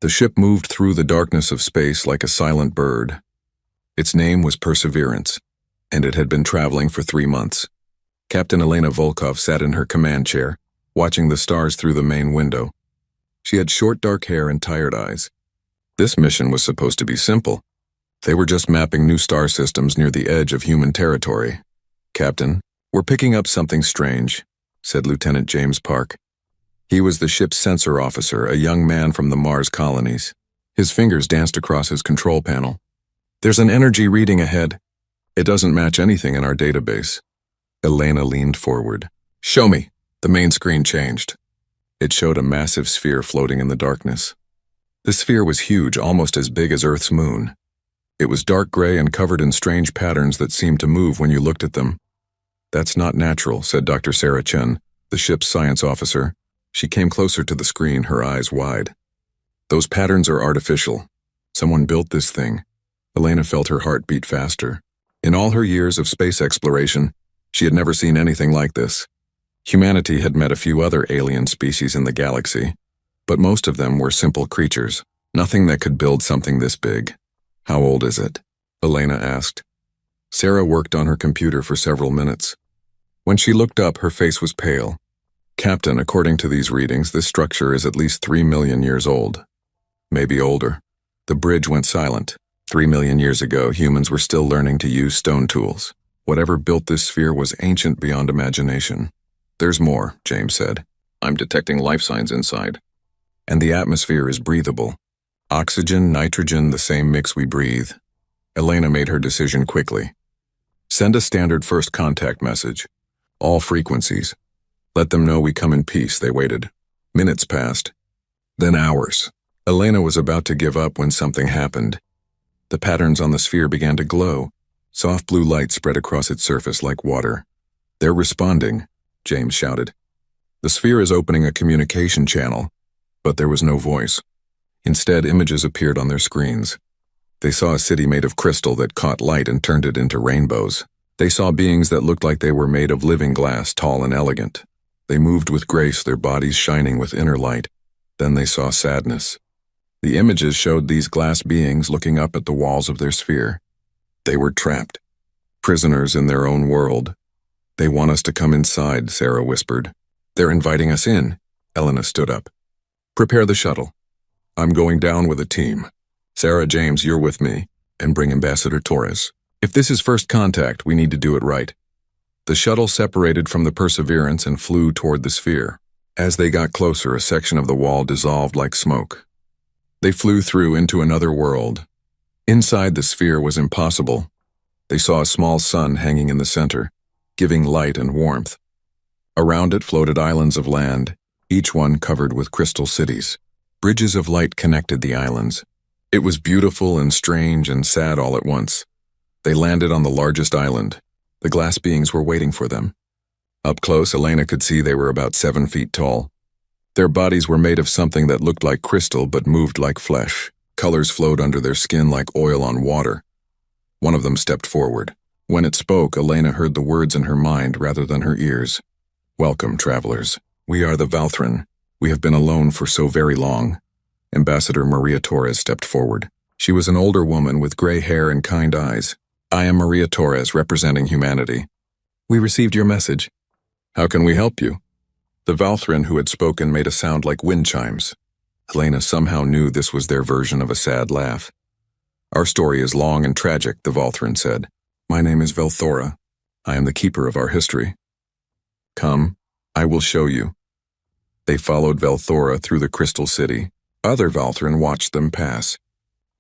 The ship moved through the darkness of space like a silent bird. Its name was Perseverance, and it had been traveling for 3 months. Captain Elena Volkov sat in her command chair, watching the stars through the main window. She had short dark hair and tired eyes. This mission was supposed to be simple. They were just mapping new star systems near the edge of human territory. "Captain, we're picking up something strange," said Lieutenant James Park. He was the ship's sensor officer, a young man from the Mars colonies. His fingers danced across his control panel. "There's an energy reading ahead. It doesn't match anything in our database." Elena leaned forward. "Show me." The main screen changed. It showed a massive sphere floating in the darkness. The sphere was huge, almost as big as Earth's moon. It was dark gray and covered in strange patterns that seemed to move when you looked at them. "That's not natural," said Dr. Sarah Chen, the ship's science officer. She came closer to the screen, her eyes wide. "Those patterns are artificial. Someone built this thing." Elena felt her heart beat faster. In all her years of space exploration, she had never seen anything like this. Humanity had met a few other alien species in the galaxy, but most of them were simple creatures, nothing that could build something this big. "How old is it?" Elena asked. Sarah worked on her computer for several minutes. When she looked up, her face was pale. "Captain, according to these readings, this structure is at least 3 million years old. Maybe older." The bridge went silent. 3 million years ago, humans were still learning to use stone tools. Whatever built this sphere was ancient beyond imagination. "There's more," James said. "I'm detecting life signs inside. And the atmosphere is breathable. Oxygen, nitrogen, the same mix we breathe." Elena made her decision quickly. "Send a standard first contact message. All frequencies. Let them know we come in peace." They waited. Minutes passed. Then hours. Elena was about to give up when something happened. The patterns on the sphere began to glow. Soft blue light spread across its surface like water. "They're responding," James shouted. "The sphere is opening a communication channel." But there was no voice. Instead, images appeared on their screens. They saw a city made of crystal that caught light and turned it into rainbows. They saw beings that looked like they were made of living glass, tall and elegant. They moved with grace, their bodies shining with inner light. Then they saw sadness. The images showed these glass beings looking up at the walls of their sphere. They were trapped, prisoners in their own world. "They want us to come inside," Sarah whispered. "They're inviting us in." Elena stood up. "Prepare the shuttle. I'm going down with a team. Sarah, James, you're with me, and bring Ambassador Torres. If this is first contact, we need to do it right." The shuttle separated from the Perseverance and flew toward the sphere. As they got closer, a section of the wall dissolved like smoke. They flew through into another world. Inside the sphere was impossible. They saw a small sun hanging in the center, giving light and warmth. Around it floated islands of land, each one covered with crystal cities. Bridges of light connected the islands. It was beautiful and strange and sad all at once. They landed on the largest island. The glass beings were waiting for them. Up close, Elena could see they were about 7 feet tall. Their bodies were made of something that looked like crystal but moved like flesh. Colors flowed under their skin like oil on water. One of them stepped forward. When it spoke, Elena heard the words in her mind rather than her ears. "Welcome, travelers. We are the Valthran. We have been alone for so very long." Ambassador Maria Torres stepped forward. She was an older woman with gray hair and kind eyes. "I am Maria Torres, representing humanity. We received your message. How can we help you?" The Valthran who had spoken made a sound like wind chimes. Elena somehow knew this was their version of a sad laugh. "Our story is long and tragic," the Valthran said. "My name is Velthora. I am the keeper of our history. Come, I will show you." They followed Velthora through the crystal city. Other Valthran watched them pass.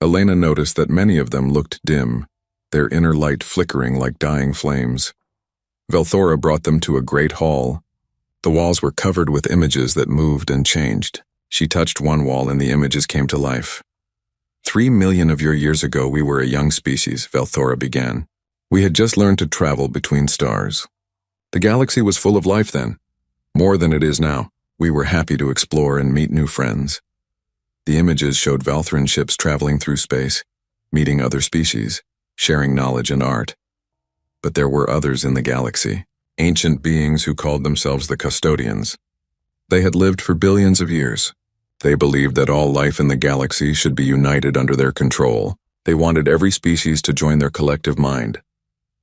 Elena noticed that many of them looked dim, their inner light flickering like dying flames. Velthora brought them to a great hall. The walls were covered with images that moved and changed. She touched one wall and the images came to life. 3 million of your years ago we were a young species," Velthora began. "We had just learned to travel between stars. The galaxy was full of life then, more than it is now. We were happy to explore and meet new friends." The images showed Valthran ships traveling through space, meeting other species, sharing knowledge and art. But there were others in the galaxy, ancient beings who called themselves the Custodians. They had lived for billions of years. They believed that all life in the galaxy should be united under their control. They wanted every species to join their collective mind.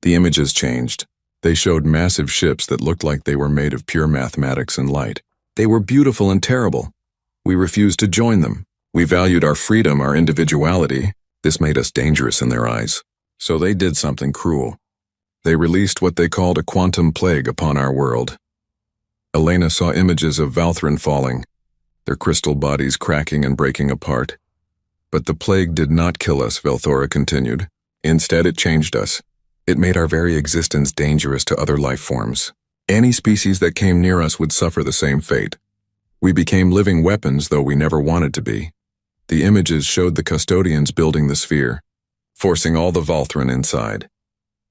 The images changed. They showed massive ships that looked like they were made of pure mathematics and light. They were beautiful and terrible. We refused to join them. We valued our freedom, our individuality. This made us dangerous in their eyes. So they did something cruel. They released what they called a quantum plague upon our world. Elena saw images of Valthran falling, their crystal bodies cracking and breaking apart. But the plague did not kill us, Velthora continued. Instead, it changed us. It made our very existence dangerous to other life forms. Any species that came near us would suffer the same fate. We became living weapons, though we never wanted to be. The images showed the custodians building the sphere, forcing all the Valthran inside.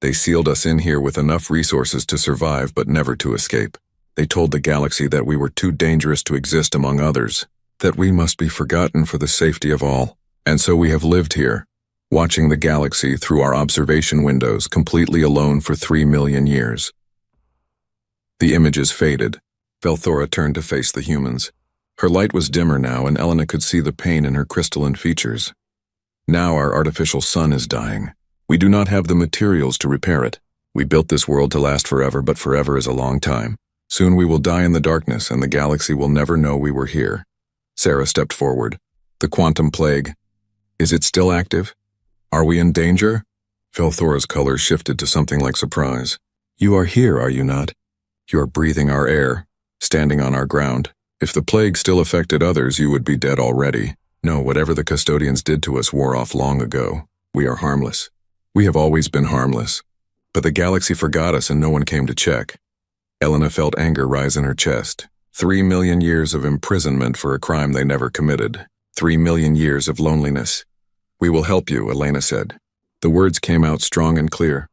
They sealed us in here with enough resources to survive, but never to escape. They told the galaxy that we were too dangerous to exist among others, that we must be forgotten for the safety of all. And so we have lived here, watching the galaxy through our observation windows, completely alone for 3 million years. The images faded. Velthora turned to face the humans. Her light was dimmer now, and Elena could see the pain in her crystalline features. Now our artificial sun is dying. We do not have the materials to repair it. We built this world to last forever, but forever is a long time. Soon we will die in the darkness, and the galaxy will never know we were here. Sarah stepped forward. The quantum plague. Is it still active? Are we in danger? Velthora's color shifted to something like surprise. You are here, are you not? You are breathing our air, standing on our ground. If the plague still affected others, you would be dead already. No, whatever the custodians did to us wore off long ago. We are harmless. We have always been harmless. But the galaxy forgot us and no one came to check. Elena felt anger rise in her chest. 3 million years of imprisonment for a crime they never committed. 3 million years of loneliness. We will help you, Elena said. The words came out strong and clear.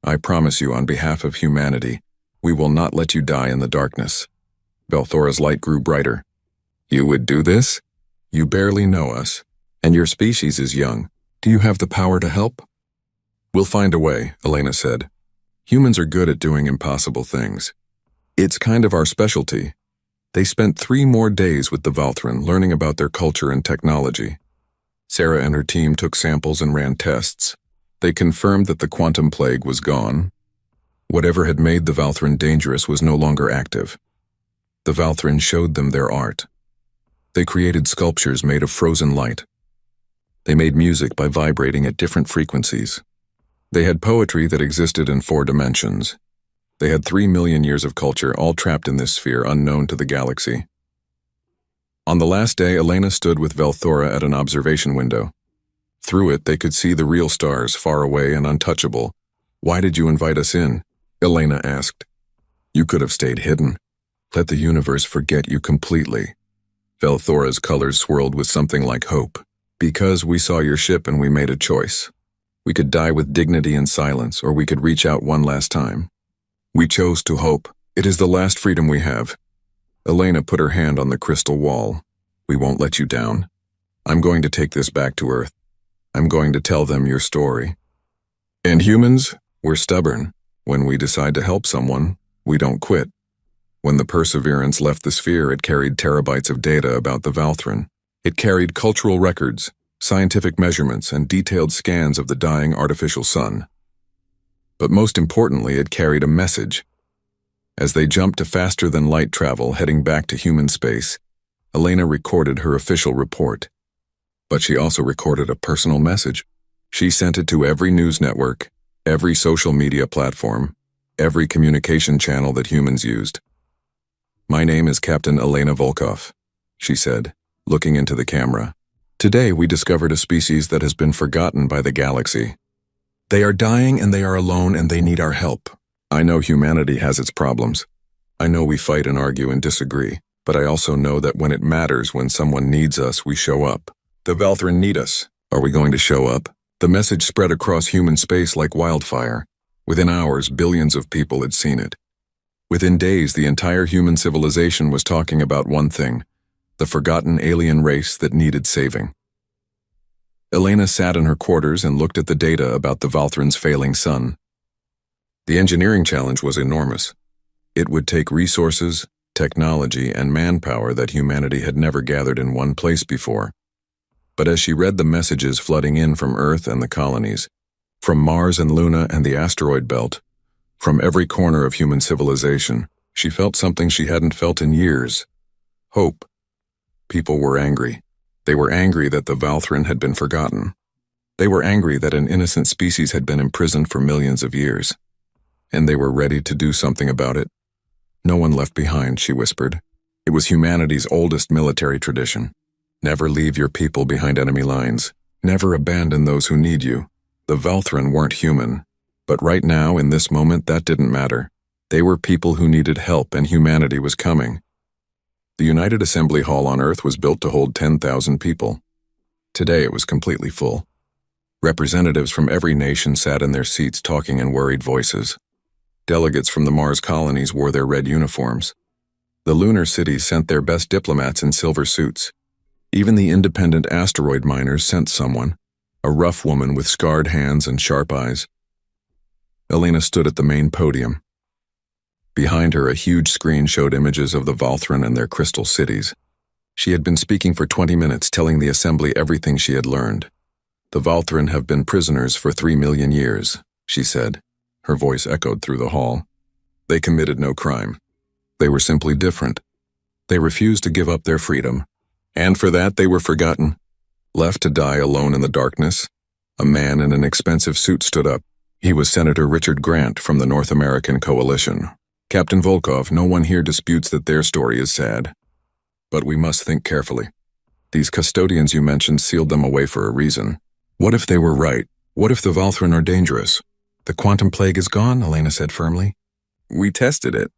I promise you, on behalf of humanity, we will not let you die in the darkness. Velthora's light grew brighter. You would do this? You barely know us, and your species is young. Do you have the power to help? We'll find a way, Elena said. Humans are good at doing impossible things. It's kind of our specialty. They spent 3 more days with the Valthran, learning about their culture and technology. Sarah and her team took samples and ran tests. They confirmed that the quantum plague was gone. Whatever had made the Valthran dangerous was no longer active. The Valthran showed them their art. They created sculptures made of frozen light. They made music by vibrating at different frequencies. They had poetry that existed in 4 dimensions. They had 3 million years of culture, all trapped in this sphere unknown to the galaxy. On the last day, Elena stood with Velthora at an observation window. Through it, they could see the real stars, far away and untouchable. Why did you invite us in? Elena asked. You could have stayed hidden. Let the universe forget you completely. Velthora's colors swirled with something like hope. Because we saw your ship and we made a choice. We could die with dignity and silence, or we could reach out one last time. We chose to hope. It is the last freedom we have. Elena put her hand on the crystal wall. We won't let you down. I'm going to take this back to Earth. I'm going to tell them your story. And humans, we're stubborn. When we decide to help someone, we don't quit. When the Perseverance left the sphere, it carried terabytes of data about the Valthran. It carried cultural records, scientific measurements, and detailed scans of the dying artificial sun. But most importantly, it carried a message. As they jumped to faster-than-light travel heading back to human space, Elena recorded her official report. But she also recorded a personal message. She sent it to every news network, every social media platform, every communication channel that humans used. My name is Captain Elena Volkov, she said, looking into the camera. Today we discovered a species that has been forgotten by the galaxy. They are dying and they are alone and they need our help. I know humanity has its problems. I know we fight and argue and disagree, but I also know that when it matters, when someone needs us, we show up. The Valthran need us. Are we going to show up? The message spread across human space like wildfire. Within hours, billions of people had seen it. Within days, the entire human civilization was talking about one thing, the forgotten alien race that needed saving. Elena sat in her quarters and looked at the data about the Valthran's failing sun. The engineering challenge was enormous. It would take resources, technology, and manpower that humanity had never gathered in one place before. But as she read the messages flooding in from Earth and the colonies, from Mars and Luna and the asteroid belt, from every corner of human civilization, she felt something she hadn't felt in years: hope. People were angry. They were angry that the Valthran had been forgotten. They were angry that an innocent species had been imprisoned for millions of years. And they were ready to do something about it. "No one left behind," she whispered. It was humanity's oldest military tradition. Never leave your people behind enemy lines. Never abandon those who need you. The Valthran weren't human. But right now, in this moment, that didn't matter. They were people who needed help, and humanity was coming. The United Assembly Hall on Earth was built to hold 10,000 people. Today it was completely full. Representatives from every nation sat in their seats talking in worried voices. Delegates from the Mars colonies wore their red uniforms. The lunar cities sent their best diplomats in silver suits. Even the independent asteroid miners sent someone, a rough woman with scarred hands and sharp eyes. Elena stood at the main podium. Behind her, a huge screen showed images of the Valthran and their crystal cities. She had been speaking for 20 minutes, telling the assembly everything she had learned. "The Valthran have been prisoners for 3 million years, she said. Her voice echoed through the hall. They committed no crime. They were simply different. They refused to give up their freedom. And for that, they were forgotten. Left to die alone in the darkness, a man in an expensive suit stood up. He was Senator Richard Grant from the North American Coalition. "Captain Volkov, no one here disputes that their story is sad. But we must think carefully. These custodians you mentioned sealed them away for a reason. What if they were right? What if the Valthran are dangerous?" "The quantum plague is gone," Elena said firmly. "We tested it."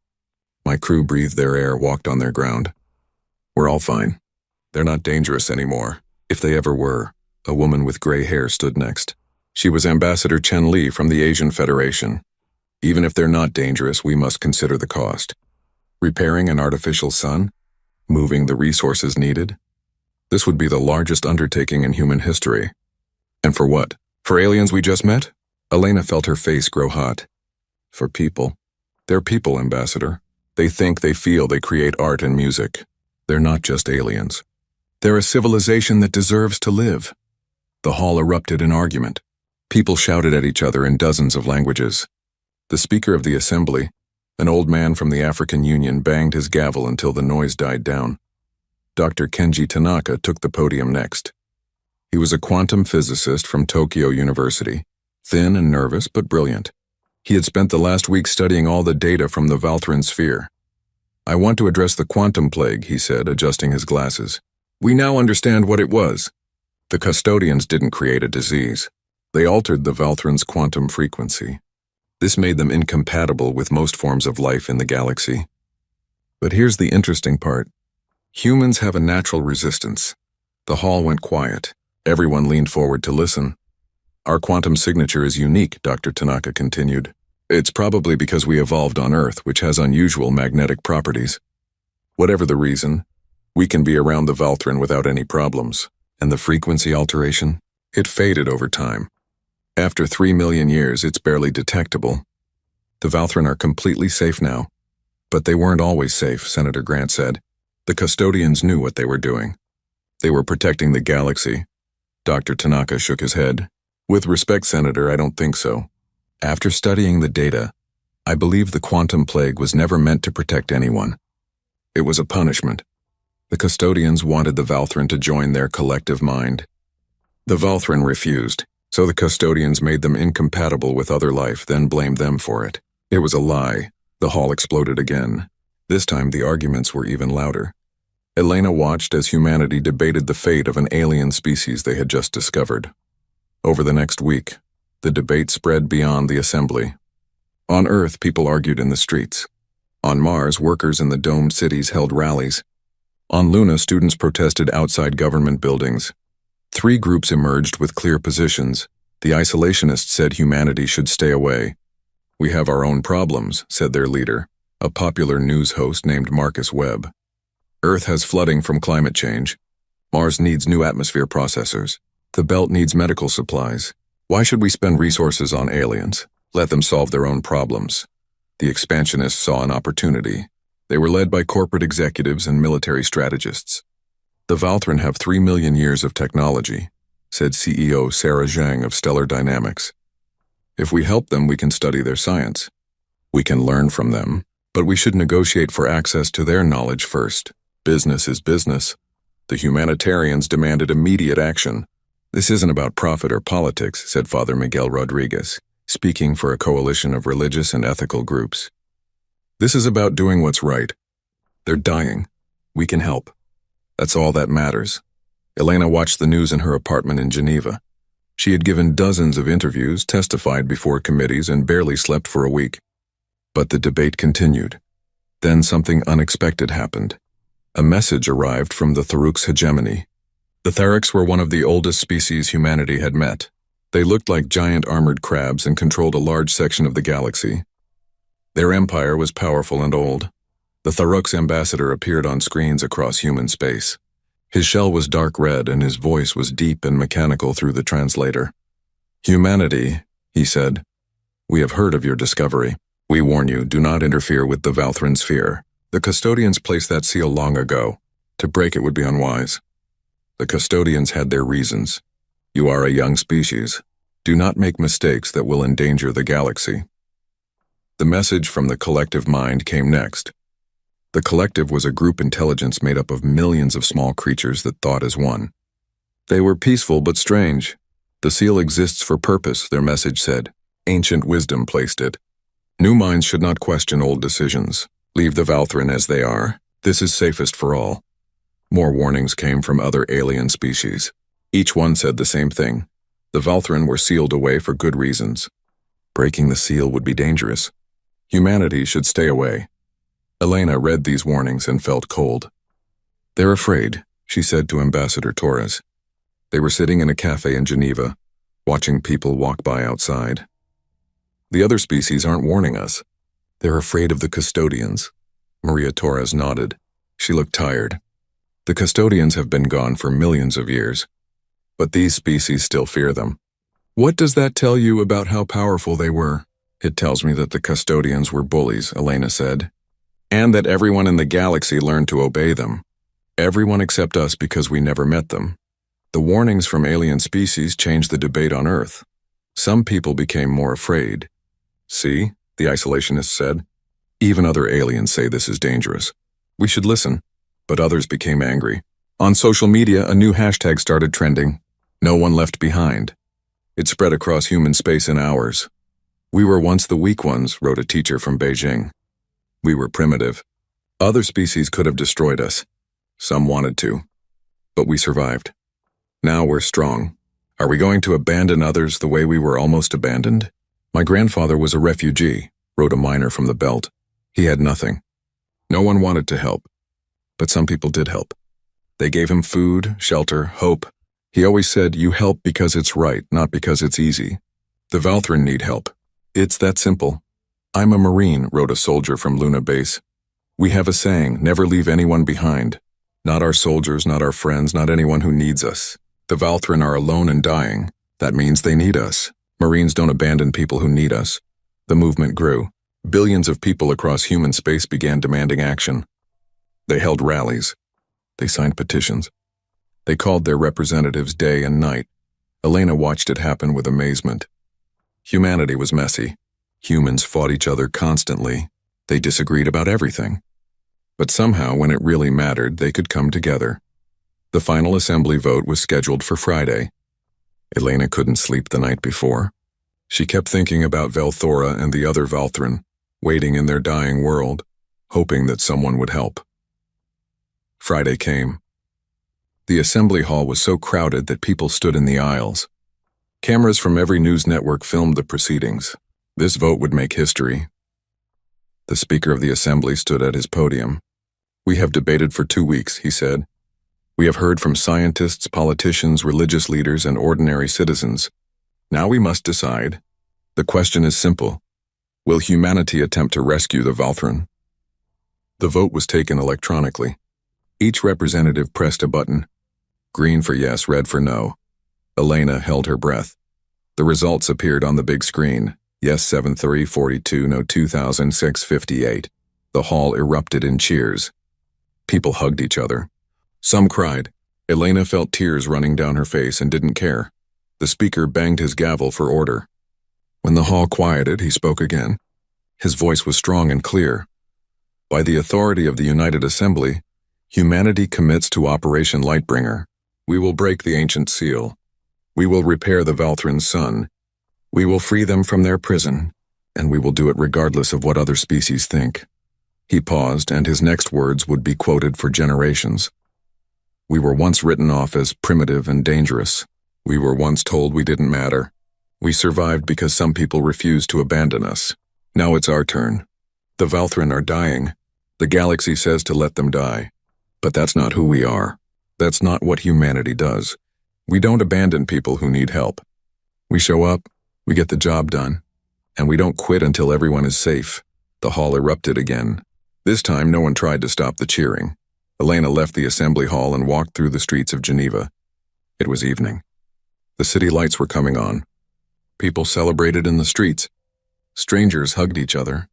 My crew breathed their air, walked on their ground. "We're all fine. They're not dangerous anymore, if they ever were." A woman with gray hair stood next. She was Ambassador Chen Li from the Asian Federation. "Even if they're not dangerous, we must consider the cost. Repairing an artificial sun? Moving the resources needed? This would be the largest undertaking in human history. And for what? For aliens we just met?" Elena felt her face grow hot. "For people. They're people, Ambassador. They think, they feel, they create art and music. They're not just aliens. They're a civilization that deserves to live." The hall erupted in argument. People shouted at each other in dozens of languages. The Speaker of the Assembly, an old man from the African Union, banged his gavel until the noise died down. Dr. Kenji Tanaka took the podium next. He was a quantum physicist from Tokyo University, thin and nervous but brilliant. He had spent the last week studying all the data from the Valthran sphere. "I want to address the quantum plague," he said, adjusting his glasses. "We now understand what it was. The custodians didn't create a disease. They altered the Valthran's quantum frequency. This made them incompatible with most forms of life in the galaxy. But here's the interesting part. Humans have a natural resistance." The hall went quiet. Everyone leaned forward to listen. "Our quantum signature is unique," Dr. Tanaka continued. "It's probably because we evolved on Earth, which has unusual magnetic properties. Whatever the reason, we can be around the Valthran without any problems. And the frequency alteration? It faded over time. After 3 million years, it's barely detectable. The Valthran are completely safe now." "But they weren't always safe," Senator Grant said. "The custodians knew what they were doing. They were protecting the galaxy." Dr. Tanaka shook his head. "With respect, Senator, I don't think so. After studying the data, I believe the quantum plague was never meant to protect anyone. It was a punishment. The custodians wanted the Valthran to join their collective mind. The Valthran refused, so the custodians made them incompatible with other life, then blamed them for it. It was a lie." The hall exploded again. This time the arguments were even louder. Elena watched as humanity debated the fate of an alien species they had just discovered. Over the next week, the debate spread beyond the assembly. On Earth, people argued in the streets. On Mars, workers in the domed cities held rallies. On Luna, students protested outside government buildings. 3 groups emerged with clear positions. The isolationists said humanity should stay away. "We have our own problems," said their leader, a popular news host named Marcus Webb. "Earth has flooding from climate change. Mars needs new atmosphere processors. The belt needs medical supplies. Why should we spend resources on aliens? Let them solve their own problems." The expansionists saw an opportunity. They were led by corporate executives and military strategists. The Valthran have 3 million years of technology, said CEO Sarah Zhang of Stellar Dynamics. If we help them, we can study their science. We can learn from them, but we should negotiate for access to their knowledge first. Business is business. The humanitarians demanded immediate action. This isn't about profit or politics, said Father Miguel Rodriguez, speaking for a coalition of religious and ethical groups. This is about doing what's right. They're dying. We can help. That's all that matters. Elena watched the news in her apartment in Geneva. She had given dozens of interviews, testified before committees, and barely slept for a week. But the debate continued. Then something unexpected happened. A message arrived from the Tharuks' hegemony. The Tharuks were one of the oldest species humanity had met. They looked like giant armored crabs and controlled a large section of the galaxy. Their empire was powerful and old. The Tharuks' ambassador appeared on screens across human space. His shell was dark red and his voice was deep and mechanical through the translator. "Humanity," he said, "we have heard of your discovery. We warn you, do not interfere with the Valthran sphere. The custodians placed that seal long ago. To break it would be unwise. The custodians had their reasons. You are a young species. Do not make mistakes that will endanger the galaxy." The message from the collective mind came next. The collective was a group intelligence made up of millions of small creatures that thought as one. They were peaceful but strange. The seal exists for purpose, their message said. Ancient wisdom placed it. New minds should not question old decisions. Leave the Valthran as they are. This is safest for all. More warnings came from other alien species. Each one said the same thing. The Valthran were sealed away for good reasons. Breaking the seal would be dangerous. Humanity should stay away. Elena read these warnings and felt cold. "They're afraid," she said to Ambassador Torres. They were sitting in a cafe in Geneva, watching people walk by outside. "The other species aren't warning us. They're afraid of the custodians." Maria Torres nodded. She looked tired. "The custodians have been gone for millions of years, but these species still fear them." "What does that tell you about how powerful they were?" "It tells me that the custodians were bullies," Elena said. "And that everyone in the galaxy learned to obey them. Everyone except us because we never met them. The warnings from alien species changed the debate on Earth. Some people became more afraid." "See," the isolationist said. "Even other aliens say this is dangerous. We should listen." But others became angry. On social media, a new hashtag started trending. "No one left behind." It spread across human space in hours. "We were once the weak ones," wrote a teacher from Beijing. "We were primitive. Other species could have destroyed us. Some wanted to. But we survived. Now we're strong. Are we going to abandon others the way we were almost abandoned?" "My grandfather was a refugee," wrote a miner from the belt. "He had nothing. No one wanted to help. But some people did help. They gave him food, shelter, hope. He always said, 'You help because it's right, not because it's easy.' The Valthran need help. It's that simple." "I'm a Marine," wrote a soldier from Luna Base. "We have a saying, never leave anyone behind. Not our soldiers, not our friends, not anyone who needs us. The Valthran are alone and dying. That means they need us. Marines don't abandon people who need us." The movement grew. Billions of people across human space began demanding action. They held rallies. They signed petitions. They called their representatives day and night. Elena watched it happen with amazement. Humanity was messy. Humans fought each other constantly. They disagreed about everything. But somehow, when it really mattered, they could come together. The final assembly vote was scheduled for Friday. Elena couldn't sleep the night before. She kept thinking about Velthora and the other Valthran, waiting in their dying world, hoping that someone would help. Friday came. The assembly hall was so crowded that people stood in the aisles. Cameras from every news network filmed the proceedings. This vote would make history. The Speaker of the Assembly stood at his podium. "We have debated for 2 weeks," he said. "We have heard from scientists, politicians, religious leaders, and ordinary citizens. Now we must decide. The question is simple. Will humanity attempt to rescue the Valthran?" The vote was taken electronically. Each representative pressed a button. Green for yes, red for no. Elena held her breath. The results appeared on the big screen. Yes 7342, no 2006 58. The hall erupted in cheers. People hugged each other. Some cried. Elena felt tears running down her face and didn't care. The speaker banged his gavel for order. When the hall quieted, he spoke again. His voice was strong and clear. By the authority of the United Assembly, humanity commits to Operation Lightbringer. We will break the ancient seal. We will repair the Valthran sun. We will free them from their prison, and we will do it regardless of what other species think. He paused, and his next words would be quoted for generations. We were once written off as primitive and dangerous. We were once told we didn't matter. We survived because some people refused to abandon us. Now it's our turn. The Valthran are dying. The galaxy says to let them die. But that's not who we are. That's not what humanity does. We don't abandon people who need help. We show up, we get the job done, and we don't quit until everyone is safe. The hall erupted again. This time no one tried to stop the cheering. Elena left the assembly hall and walked through the streets of Geneva. It was evening. The city lights were coming on. People celebrated in the streets. Strangers hugged each other.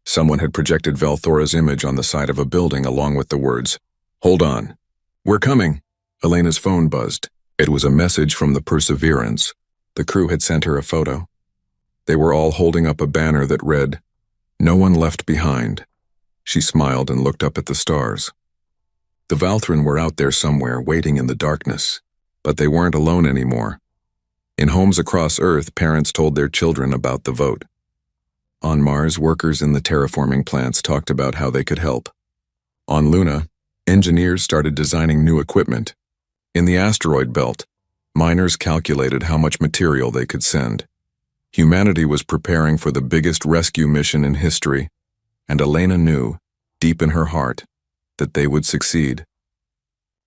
Someone had projected Valthora's image on the side of a building along with the words, "Hold on. We're coming." Elena's phone buzzed. It was a message from the Perseverance. The crew had sent her a photo. They were all holding up a banner that read, "No one left behind." She smiled and looked up at the stars. The Valthran were out there somewhere, waiting in the darkness. But they weren't alone anymore. In homes across Earth, parents told their children about the vote. On Mars, workers in the terraforming plants talked about how they could help. On Luna, engineers started designing new equipment. In the asteroid belt, miners calculated how much material they could send. Humanity was preparing for the biggest rescue mission in history, and Elena knew, deep in her heart, that they would succeed.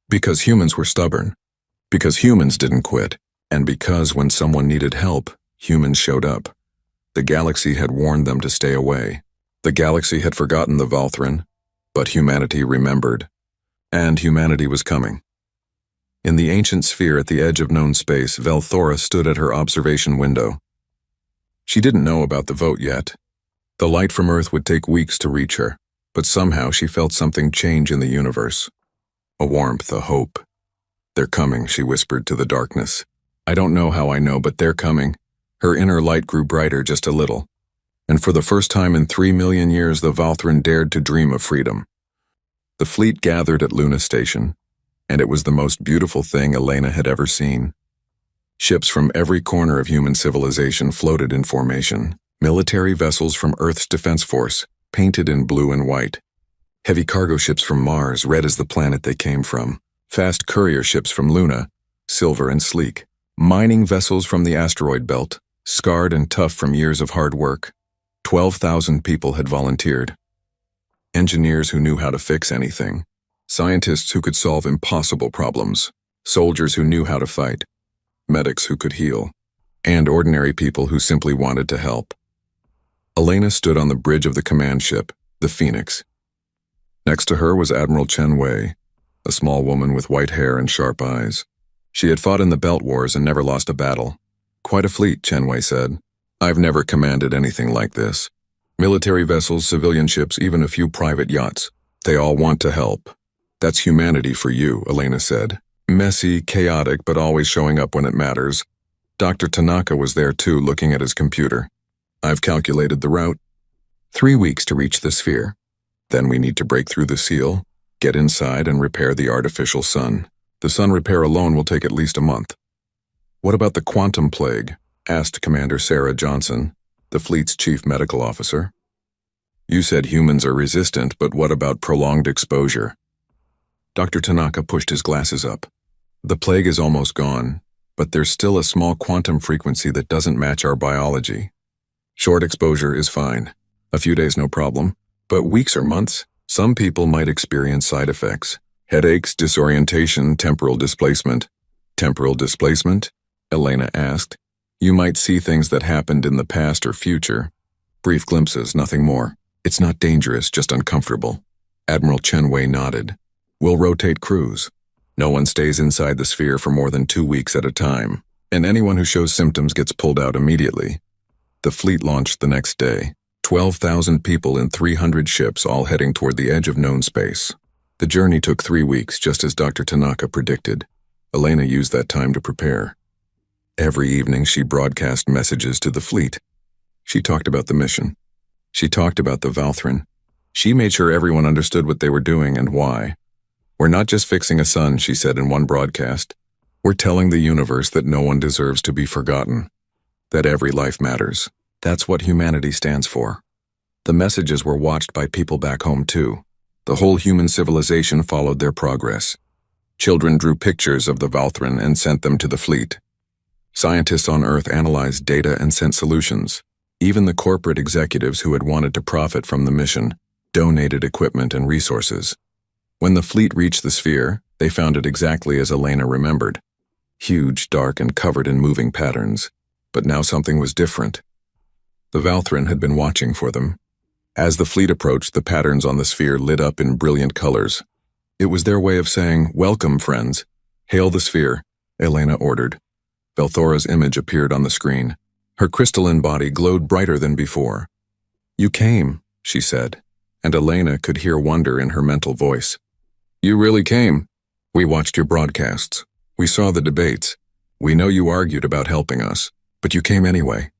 Because humans were stubborn. Because humans didn't quit. And because when someone needed help, humans showed up. The galaxy had warned them to stay away. The galaxy had forgotten the Valthran, but humanity remembered. And humanity was coming. In the ancient sphere at the edge of known space, Valthora stood at her observation window. She didn't know about the vote yet. The light from Earth would take weeks to reach her, but somehow she felt something change in the universe. A warmth, a hope. "They're coming," she whispered to the darkness. "I don't know how I know, but they're coming." Her inner light grew brighter just a little. And for the first time in 3 million years, the Valthran dared to dream of freedom. The fleet gathered at Luna Station, and it was the most beautiful thing Elena had ever seen. Ships from every corner of human civilization floated in formation. Military vessels from Earth's Defense Force, painted in blue and white. Heavy cargo ships from Mars, red as the planet they came from. Fast courier ships from Luna, silver and sleek. Mining vessels from the asteroid belt, scarred and tough from years of hard work. 12,000 people had volunteered. Engineers who knew how to fix anything. Scientists who could solve impossible problems. Soldiers who knew how to fight. Medics who could heal. And ordinary people who simply wanted to help. Elena stood on the bridge of the command ship, the Phoenix. Next to her was Admiral Chen Wei, a small woman with white hair and sharp eyes. She had fought in the Belt Wars and never lost a battle. "Quite a fleet," Chen Wei said. "I've never commanded anything like this. Military vessels, civilian ships, even a few private yachts. They all want to help." "That's humanity for you," Elena said. "Messy, chaotic, but always showing up when it matters." Dr. Tanaka was there too, looking at his computer. "I've calculated the route. 3 weeks to reach the sphere. Then we need to break through the seal, get inside and repair the artificial sun. The sun repair alone will take at least a month." "What about the quantum plague?" asked Commander Sarah Johnson, the fleet's chief medical officer. "You said humans are resistant, but what about prolonged exposure?" Dr. Tanaka pushed his glasses up. "The plague is almost gone, but there's still a small quantum frequency that doesn't match our biology. Short exposure is fine. A few days no problem, but weeks or months, some people might experience side effects. Headaches, disorientation, temporal displacement." "Temporal displacement?" Elena asked. "You might see things that happened in the past or future. Brief glimpses, nothing more. It's not dangerous, just uncomfortable." Admiral Chen Wei nodded. "We'll rotate crews. No one stays inside the sphere for more than 2 weeks at a time, and anyone who shows symptoms gets pulled out immediately." The fleet launched the next day. 12,000 people in 300 ships, all heading toward the edge of known space. The journey took 3 weeks, just as Dr. Tanaka predicted. Elena used that time to prepare. Every evening she broadcast messages to the fleet. She talked about the mission. She talked about the Valthrin. She made sure everyone understood what they were doing and why. "We're not just fixing a sun," she said in one broadcast. "We're telling the universe that no one deserves to be forgotten, that every life matters. That's what humanity stands for." The messages were watched by people back home too. The whole human civilization followed their progress. Children drew pictures of the Valthrin and sent them to the fleet. Scientists on Earth analyzed data and sent solutions. Even the corporate executives who had wanted to profit from the mission donated equipment and resources. When the fleet reached the sphere, they found it exactly as Elena remembered. Huge, dark, and covered in moving patterns. But now something was different. The Valthrin had been watching for them. As the fleet approached, the patterns on the sphere lit up in brilliant colors. It was their way of saying, "Welcome, friends. Hail the sphere," Elena ordered. Velthora's image appeared on the screen. Her crystalline body glowed brighter than before. "You came," she said, and Elena could hear wonder in her mental voice. "You really came. We watched your broadcasts. We saw the debates. We know you argued about helping us, but you came anyway."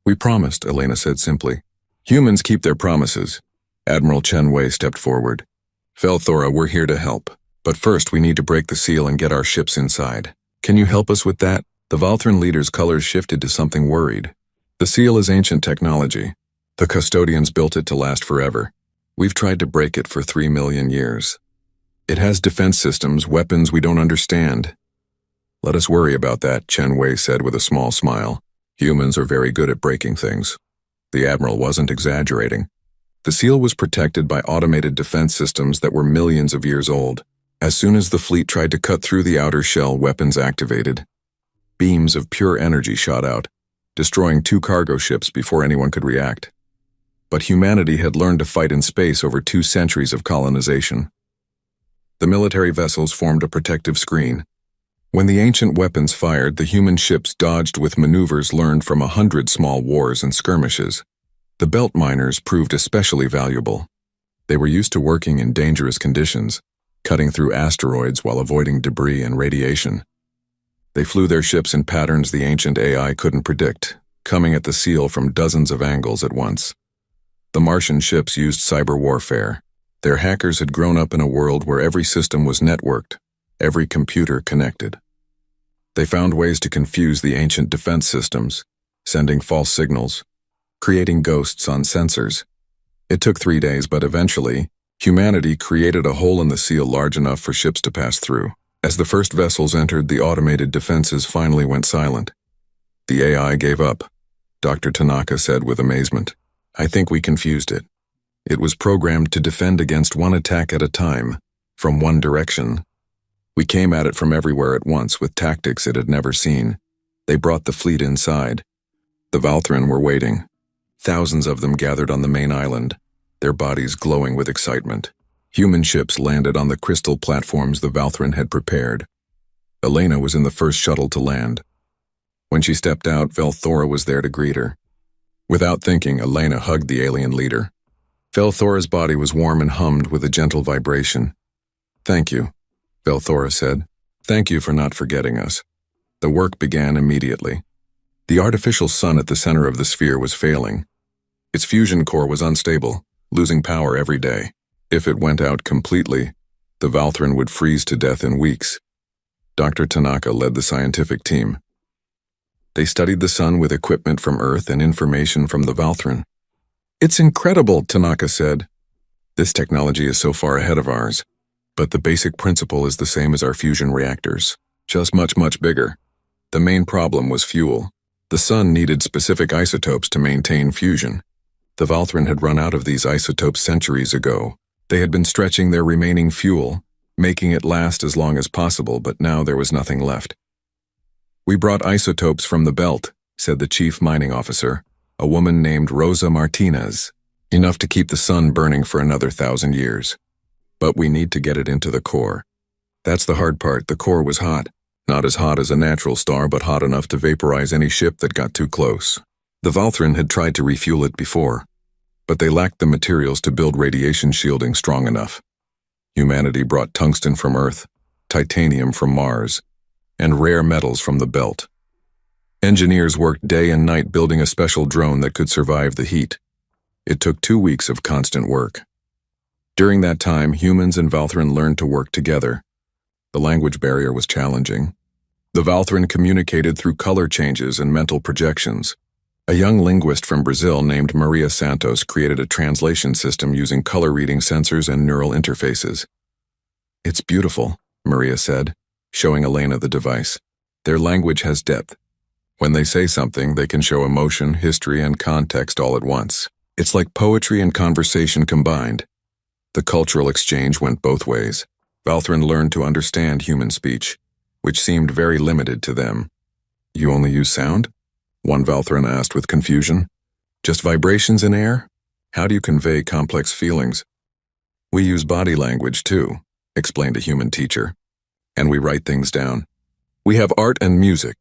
"We promised," Elena said simply. "Humans keep their promises." Admiral Chen Wei stepped forward. "Velthora, we're here to help. But first we need to break the seal and get our ships inside. Can you help us with that?" The Valthrin leader's colors shifted to something worried. "The seal is ancient technology. The custodians built it to last forever. We've tried to break it for 3 million years. It has defense systems, weapons we don't understand." "Let us worry about that," Chen Wei said with a small smile. "Humans are very good at breaking things." The Admiral wasn't exaggerating. The seal was protected by automated defense systems that were millions of years old. As soon as the fleet tried to cut through the outer shell, weapons activated. Beams of pure energy shot out, destroying 2 cargo ships before anyone could react. But humanity had learned to fight in space over 2 centuries of colonization. The military vessels formed a protective screen. When the ancient weapons fired, the human ships dodged with maneuvers learned from 100 small wars and skirmishes. The belt miners proved especially valuable. They were used to working in dangerous conditions, cutting through asteroids while avoiding debris and radiation. They flew their ships in patterns the ancient AI couldn't predict, coming at the seal from dozens of angles at once. The Martian ships used cyber warfare. Their hackers had grown up in a world where every system was networked, every computer connected. They found ways to confuse the ancient defense systems, sending false signals, creating ghosts on sensors. It took 3 days, but eventually, humanity created a hole in the seal large enough for ships to pass through. As the first vessels entered, the automated defenses finally went silent. The AI gave up, Dr. Tanaka said with amazement. "I think we confused it. It was programmed to defend against one attack at a time, from one direction. We came at it from everywhere at once with tactics it had never seen. They brought the fleet inside. The Valthrin were waiting. Thousands of them gathered on the main island, their bodies glowing with excitement. Human ships landed on the crystal platforms the Valthrin had prepared. Elena was in the first shuttle to land. When she stepped out, Velthora was there to greet her. Without thinking, Elena hugged the alien leader. Velthora's body was warm and hummed with a gentle vibration. "Thank you," Velthora said. "Thank you for not forgetting us." The work began immediately. The artificial sun at the center of the sphere was failing. Its fusion core was unstable, losing power every day. If it went out completely, the Valthrin would freeze to death in weeks. Dr. Tanaka led the scientific team. They studied the sun with equipment from Earth and information from the Valthrin. "It's incredible," Tanaka said. "This technology is so far ahead of ours, but the basic principle is the same as our fusion reactors, just much, much bigger. The main problem was fuel. The sun needed specific isotopes to maintain fusion. The Valthrin had run out of these isotopes centuries ago. They had been stretching their remaining fuel, making it last as long as possible, but now there was nothing left. "We brought isotopes from the belt," said the chief mining officer, a woman named Rosa Martinez, "enough to keep the sun burning for another 1,000 years. But we need to get it into the core. That's the hard part. The core was hot. Not as hot as a natural star, but hot enough to vaporize any ship that got too close. The Valthrin had tried to refuel it before. but they lacked the materials to build radiation shielding strong enough. Humanity brought tungsten from Earth, titanium from Mars, and rare metals from the belt. Engineers worked day and night building a special drone that could survive the heat. It took 2 weeks of constant work. During that time, humans and Valthran learned to work together. The language barrier was challenging. The Valthran communicated through color changes and mental projections. A young linguist from Brazil named Maria Santos created a translation system using color reading sensors and neural interfaces. "It's beautiful," Maria said, showing Elena the device. "Their language has depth. When they say something, they can show emotion, history, and context all at once. It's like poetry and conversation combined." The cultural exchange went both ways. Valthran learned to understand human speech, which seemed very limited to them. "You only use sound?" one Valthran asked with confusion. "Just vibrations in air? How do you convey complex feelings?" "We use body language too," explained a human teacher. "And we write things down. We have art and music.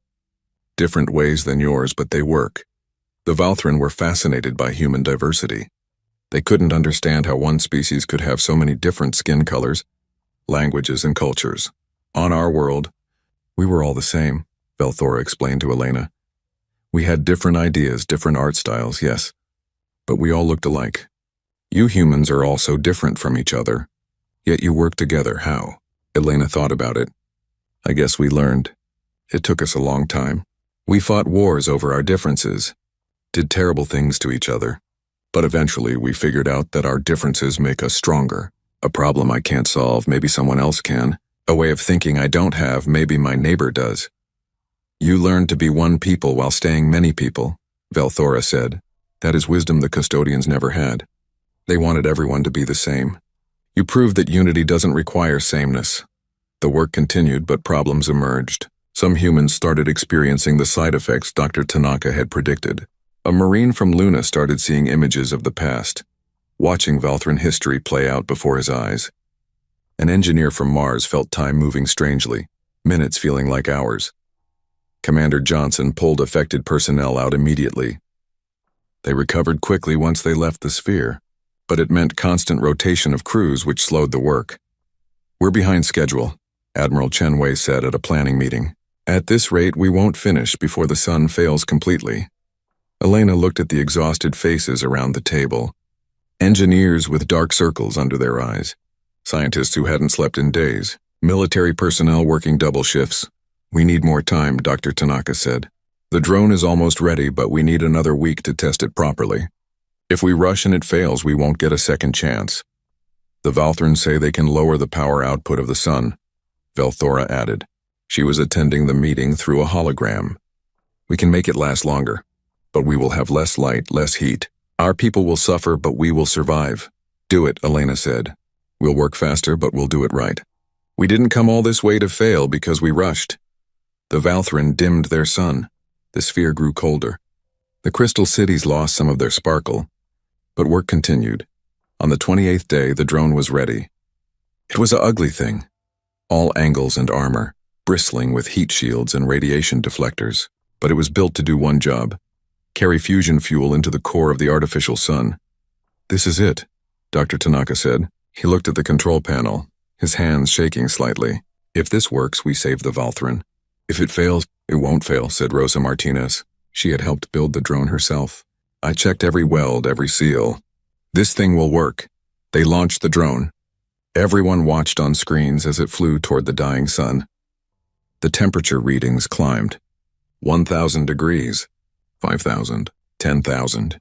Different ways than yours, but they work." The Valthran were fascinated by human diversity. They couldn't understand how one species could have so many different skin colors, languages, and cultures. "On our world, we were all the same," Valthora explained to Elena. "We had different ideas, different art styles, yes, but we all looked alike. You humans are all so different from each other, yet you work together. How?" Elena thought about it. "I guess we learned. It took us a long time. We fought wars over our differences, did terrible things to each other. But eventually we figured out that our differences make us stronger. A problem I can't solve, maybe someone else can. A way of thinking I don't have, maybe my neighbor does." "You learned to be one people while staying many people," Valthora said. "That is wisdom the custodians never had. They wanted everyone to be the same. You proved that unity doesn't require sameness." The work continued, but problems emerged. Some humans started experiencing the side effects Dr. Tanaka had predicted. A Marine from Luna started seeing images of the past, watching Valthran history play out before his eyes. An engineer from Mars felt time moving strangely, minutes feeling like hours. Commander Johnson pulled affected personnel out immediately. They recovered quickly once they left the sphere, but it meant constant rotation of crews which slowed the work. "We're behind schedule," Admiral Chenwei said at a planning meeting. "At this rate, we won't finish before the sun fails completely." Elena looked at the exhausted faces around the table. Engineers with dark circles under their eyes. Scientists who hadn't slept in days. Military personnel working double shifts. "We need more time," Dr. Tanaka said. "The drone is almost ready, but we need another week to test it properly. If we rush and it fails, we won't get a second chance." "The Valthrans say they can lower the power output of the sun," Valthora added. She was attending the meeting through a hologram. "We can make it last longer, but we will have less light, less heat. Our people will suffer, but we will survive." "Do it," Elena said. "We'll work faster, but we'll do it right. We didn't come all this way to fail because we rushed." The Valthran dimmed their sun. The sphere grew colder. The crystal cities lost some of their sparkle, but work continued. On the 28th day, the drone was ready. It was an ugly thing. All angles and armor, bristling with heat shields and radiation deflectors. But it was built to do one job: carry fusion fuel into the core of the artificial sun. "This is it," Dr. Tanaka said. He looked at the control panel, his hands shaking slightly. "If this works, we save the Valthran. If it fails, it won't fail," said Rosa Martinez. She had helped build the drone herself. "I checked every weld, every seal. This thing will work." They launched the drone. Everyone watched on screens as it flew toward the dying sun. The temperature readings climbed. 1,000 degrees, 5,000, 10,000.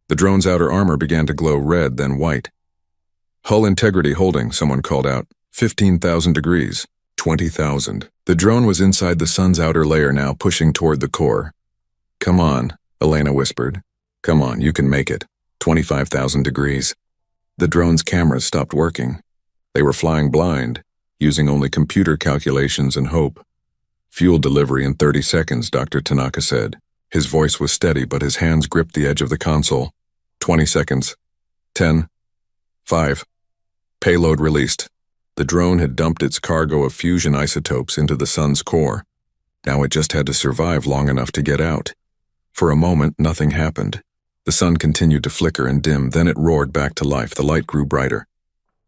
The drone's outer armor began to glow red, then white. "Hull integrity holding," someone called out. 15,000 degrees, 20,000. The drone was inside the sun's outer layer now, pushing toward the core. "Come on," Elena whispered. "Come on, you can make it." 25,000 degrees. The drone's cameras stopped working. They were flying blind, using only computer calculations and hope. "Fuel delivery in 30 seconds, Dr. Tanaka said. His voice was steady, but his hands gripped the edge of the console. 20 seconds. 10. 5. Payload released. The drone had dumped its cargo of fusion isotopes into the sun's core. Now it just had to survive long enough to get out. For a moment, nothing happened. The sun continued to flicker and dim, then it roared back to life. The light grew brighter.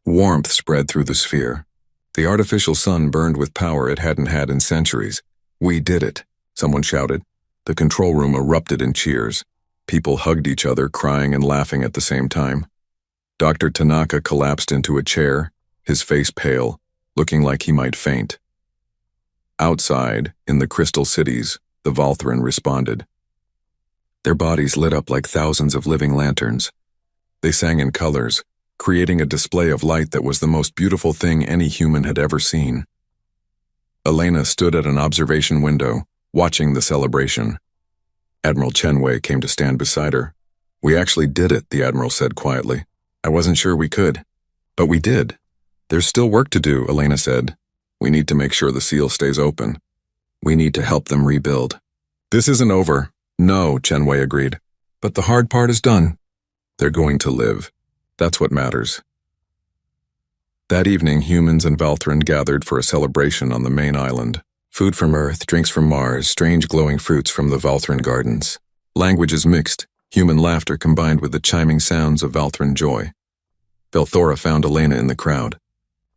Warmth spread through the sphere. The artificial sun burned with power it hadn't had in centuries. "We did it," someone shouted. The control room erupted in cheers. People hugged each other, crying and laughing at the same time. Dr. Tanaka collapsed into a chair, his face pale, looking like he might faint. Outside, in the crystal cities, the Valthran responded. Their bodies lit up like thousands of living lanterns. They sang in colors, creating a display of light that was the most beautiful thing any human had ever seen. Elena stood at an observation window, watching the celebration. Admiral Chenwei came to stand beside her. "We actually did it," the Admiral said quietly. "I wasn't sure we could, but we did." "There's still work to do," Elena said. "We need to make sure the seal stays open. We need to help them rebuild." "This isn't over." "No," Chenwei agreed. "But the hard part is done. They're going to live. That's what matters." That evening, humans and Valthran gathered for a celebration on the main island. Food from Earth, drinks from Mars, strange glowing fruits from the Valthran gardens. Languages mixed, human laughter combined with the chiming sounds of Valthran joy. Velthora found Elena in the crowd.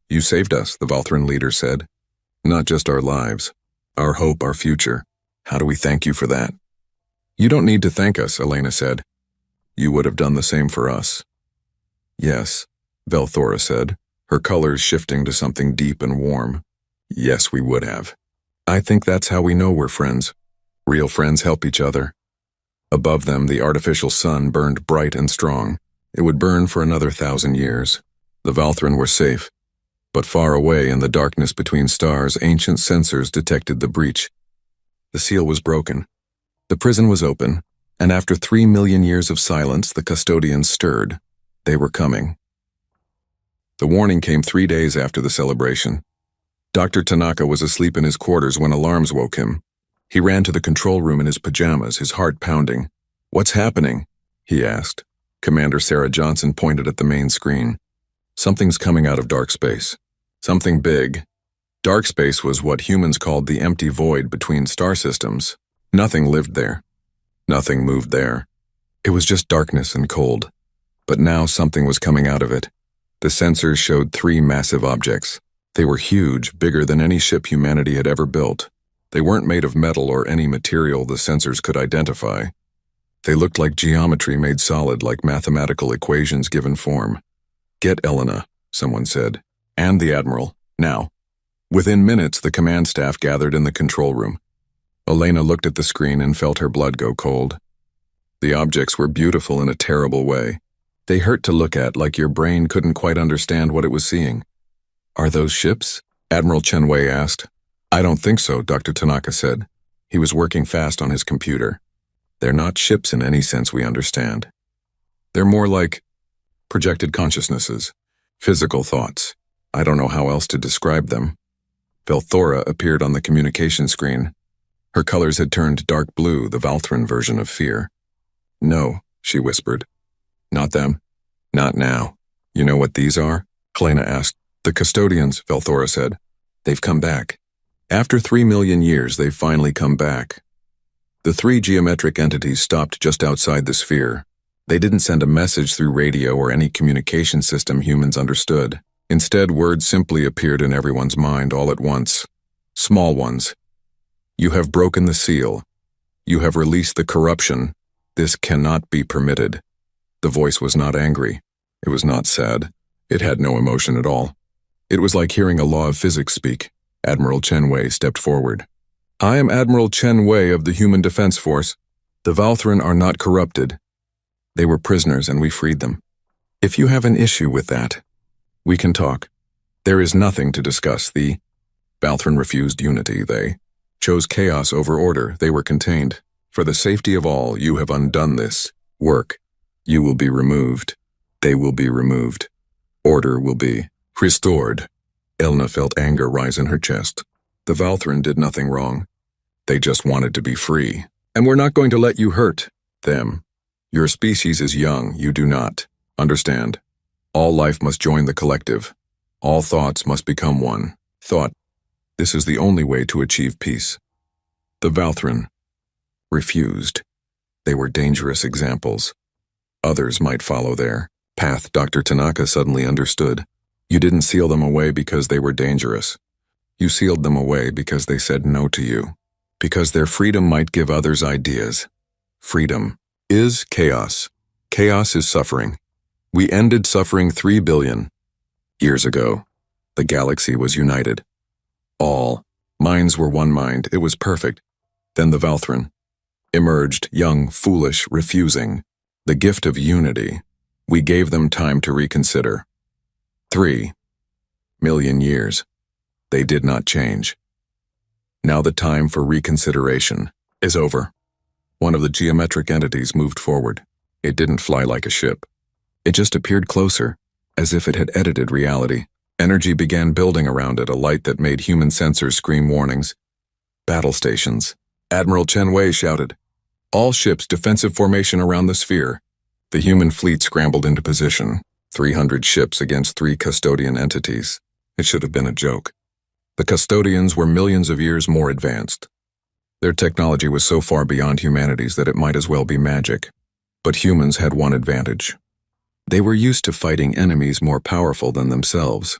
"You saved us," the Valthran leader said. "Not just our lives, our hope, our future. How do we thank you for that?" "You don't need to thank us," Elena said. "You would have done the same for us." "Yes," Velthora said, her colors shifting to something deep and warm. "Yes, we would have. I think that's how we know we're friends. Real friends help each other." Above them, the artificial sun burned bright and strong. It would burn for another 1,000 years. The Valthran were safe. But far away in the darkness between stars, ancient sensors detected the breach. The seal was broken. The prison was open, and after 3 million years of silence, the custodians stirred. They were coming. The warning came 3 days after the celebration. Dr. Tanaka was asleep in his quarters when alarms woke him. He ran to the control room in his pajamas, his heart pounding. "What's happening?" he asked. Commander Sarah Johnson pointed at the main screen. "Something's coming out of dark space. Something big." Dark space was what humans called the empty void between star systems. Nothing lived there. Nothing moved there. It was just darkness and cold. But now something was coming out of it. The sensors showed 3 massive objects. They were huge, bigger than any ship humanity had ever built. They weren't made of metal or any material the sensors could identify. They looked like geometry made solid, like mathematical equations given form. "Get Elena," someone said, "and the Admiral, now." Within minutes, the command staff gathered in the control room. Elena looked at the screen and felt her blood go cold. The objects were beautiful in a terrible way. They hurt to look at, like your brain couldn't quite understand what it was seeing. "Are those ships?" Admiral Chenwei asked. "I don't think so," Dr. Tanaka said. He was working fast on his computer. "They're not ships in any sense we understand. They're more like projected consciousnesses, physical thoughts. I don't know how else to describe them." Velthora appeared on the communication screen. Her colors had turned dark blue, the Valthran version of fear. "No," she whispered. "Not them. Not now." "You know what these are?" Helena asked. "The custodians," Velthora said. "They've come back. After 3 million years, they've finally come back." The 3 geometric entities stopped just outside the sphere. They didn't send a message through radio or any communication system humans understood. Instead, words simply appeared in everyone's mind all at once. Small ones. "You have broken the seal. You have released the corruption. This cannot be permitted." The voice was not angry. It was not sad. It had no emotion at all. It was like hearing a law of physics speak. Admiral Chenwei stepped forward. "I am Admiral Chenwei of the Human Defense Force. The Valthran are not corrupted. They were prisoners and we freed them. If you have an issue with that, we can talk. There is nothing to discuss. The Valthran refused unity. They chose chaos over order. They were contained. For the safety of all, you have undone this work. You will be removed. They will be removed. Order will be restored." Elena felt anger rise in her chest. The Valthran did nothing wrong. They just wanted to be free. "And we're not going to let you hurt them. Your species is young, you do not. Understand? All life must join the collective. All thoughts must become one. Thought. This is the only way to achieve peace." The Valthran refused. They were dangerous examples. Others might follow their path. Dr. Tanaka suddenly understood. You didn't seal them away because they were dangerous. You sealed them away because they said no to you. Because their freedom might give others ideas. Freedom is chaos. Chaos is suffering. We ended suffering 3 billion years ago. The galaxy was united. All minds were one mind. It was perfect. Then the Valthran emerged, young, foolish, refusing. The gift of unity. We gave them time to reconsider. 3 million years. They did not change. Now the time for reconsideration is over. One of the geometric entities moved forward. It didn't fly like a ship. It just appeared closer, as if it had edited reality. Energy began building around it, a light that made human sensors scream warnings. Battle stations. Admiral Chen Wei shouted. All ships defensive formation around the sphere. The human fleet scrambled into position. 300 ships against 3 custodian entities. It should have been a joke. The custodians were millions of years more advanced. Their technology was so far beyond humanity's that it might as well be magic. But humans had one advantage. They were used to fighting enemies more powerful than themselves.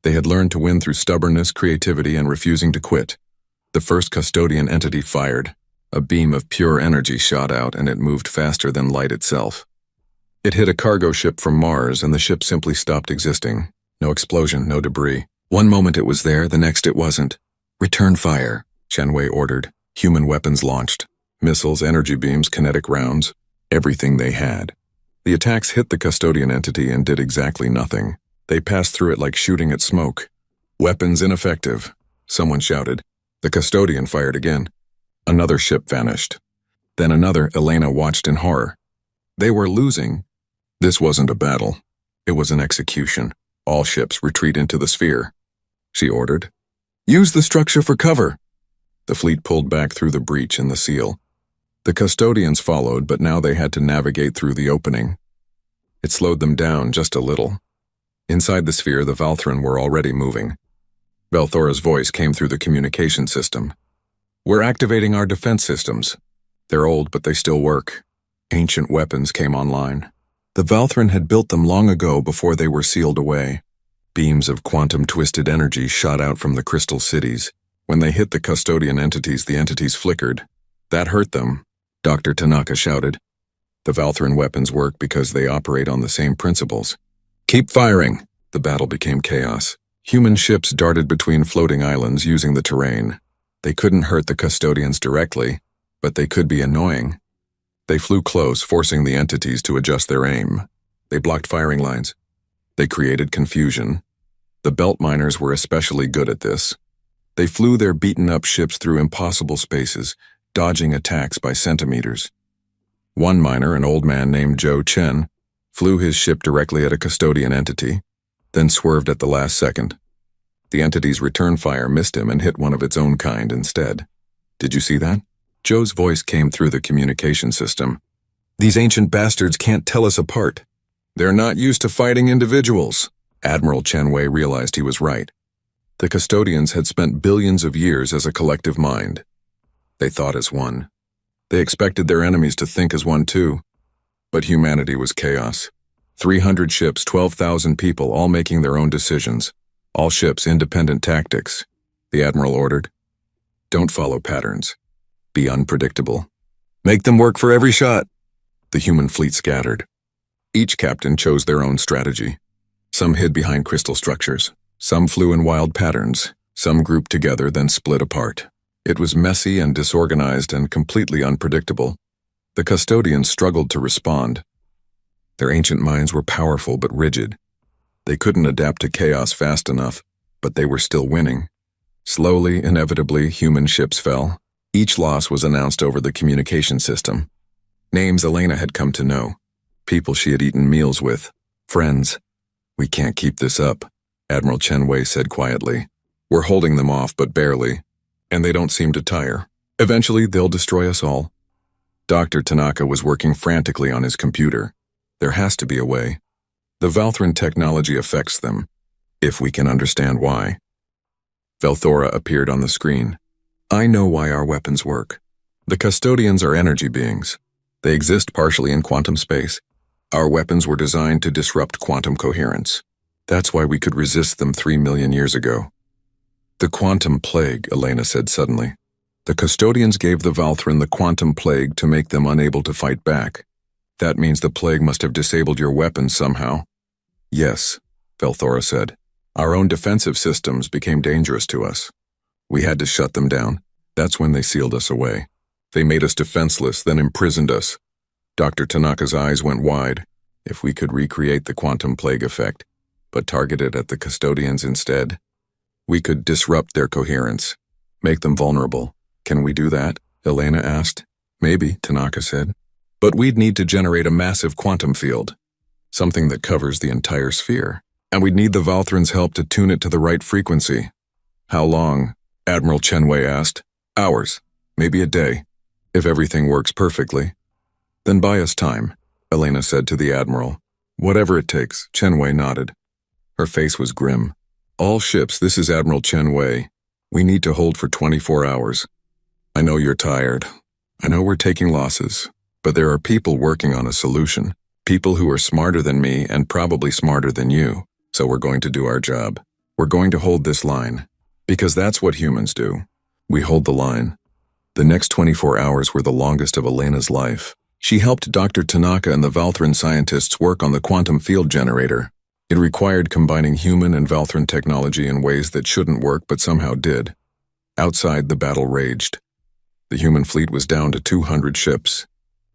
They had learned to win through stubbornness, creativity, and refusing to quit. The first custodian entity fired. A beam of pure energy shot out, and it moved faster than light itself. It hit a cargo ship from Mars, and the ship simply stopped existing. No explosion, no debris. One moment it was there, the next it wasn't. Return fire, Chen Wei ordered. Human weapons launched. Missiles, energy beams, kinetic rounds. Everything they had. The attacks hit the custodian entity and did exactly nothing. They passed through it like shooting at smoke. Weapons ineffective, someone shouted. The custodian fired again. Another ship vanished. Then another. Elena watched in horror. They were losing. This wasn't a battle. It was an execution. All ships retreat into the sphere, she ordered. Use the structure for cover. The fleet pulled back through the breach in the seal. The custodians followed, but now they had to navigate through the opening. It slowed them down just a little. Inside the sphere, the Valthran were already moving. Velthora's voice came through the communication system. We're activating our defense systems. They're old, but they still work. Ancient weapons came online. The Valthran had built them long ago before they were sealed away. Beams of quantum-twisted energy shot out from the crystal cities. When they hit the custodian entities, the entities flickered. That hurt them, Dr. Tanaka shouted. The Valthran weapons work because they operate on the same principles. Keep firing! The battle became chaos. Human ships darted between floating islands using the terrain. They couldn't hurt the custodians directly, but they could be annoying. They flew close, forcing the entities to adjust their aim. They blocked firing lines. They created confusion. The belt miners were especially good at this. They flew their beaten-up ships through impossible spaces, dodging attacks by centimeters. One miner, an old man named Zhou Chen, flew his ship directly at a custodian entity, then swerved at the last second. The entity's return fire missed him and hit one of its own kind instead. Did you see that? Zhou's voice came through the communication system. These ancient bastards can't tell us apart. They're not used to fighting individuals. Admiral Chen Wei realized he was right. The custodians had spent billions of years as a collective mind. They thought as one. They expected their enemies to think as one too. But humanity was chaos. 300 ships, 12,000 people, all making their own decisions. All ships independent tactics. The Admiral ordered. Don't follow patterns. Be unpredictable. Make them work for every shot. The human fleet scattered. Each captain chose their own strategy. Some hid behind crystal structures. Some flew in wild patterns. Some grouped together, then split apart. It was messy and disorganized and completely unpredictable. The custodians struggled to respond. Their ancient minds were powerful but rigid. They couldn't adapt to chaos fast enough, but they were still winning. Slowly, inevitably, human ships fell. Each loss was announced over the communication system. Names Elena had come to know. People she had eaten meals with. Friends. We can't keep this up, Admiral Chen Wei said quietly. We're holding them off, but barely. And they don't seem to tire. Eventually, they'll destroy us all. Dr. Tanaka was working frantically on his computer. There has to be a way. The Valthran technology affects them, if we can understand why. Velthora appeared on the screen. I know why our weapons work. The custodians are energy beings. They exist partially in quantum space, Our weapons were designed to disrupt quantum coherence. That's why we could resist them 3 million years ago. The quantum plague, Elena said suddenly. The custodians gave the Valthran the quantum plague to make them unable to fight back. That means the plague must have disabled your weapons somehow. Yes, Velthora said. Our own defensive systems became dangerous to us. We had to shut them down. That's when they sealed us away. They made us defenseless, then imprisoned us. Dr. Tanaka's eyes went wide. If we could recreate the quantum plague effect, but target it at the custodians instead, we could disrupt their coherence, make them vulnerable. Can we do that? Elena asked. Maybe, Tanaka said. But we'd need to generate a massive quantum field, something that covers the entire sphere. And we'd need the Valthran's help to tune it to the right frequency. How long? Admiral Chenwei asked. Hours, maybe a day, if everything works perfectly. Then buy us time, Elena said to the Admiral. Whatever it takes, Chenwei nodded. Her face was grim. All ships, this is Admiral Chenwei. We need to hold for 24 hours. I know you're tired. I know we're taking losses, but there are people working on a solution. People who are smarter than me and probably smarter than you. So we're going to do our job. We're going to hold this line. Because that's what humans do. We hold the line. The next 24 hours were the longest of Elena's life. She helped Dr. Tanaka and the Valthran scientists work on the quantum field generator. It required combining human and Valthran technology in ways that shouldn't work but somehow did. Outside, the battle raged. The human fleet was down to 200 ships.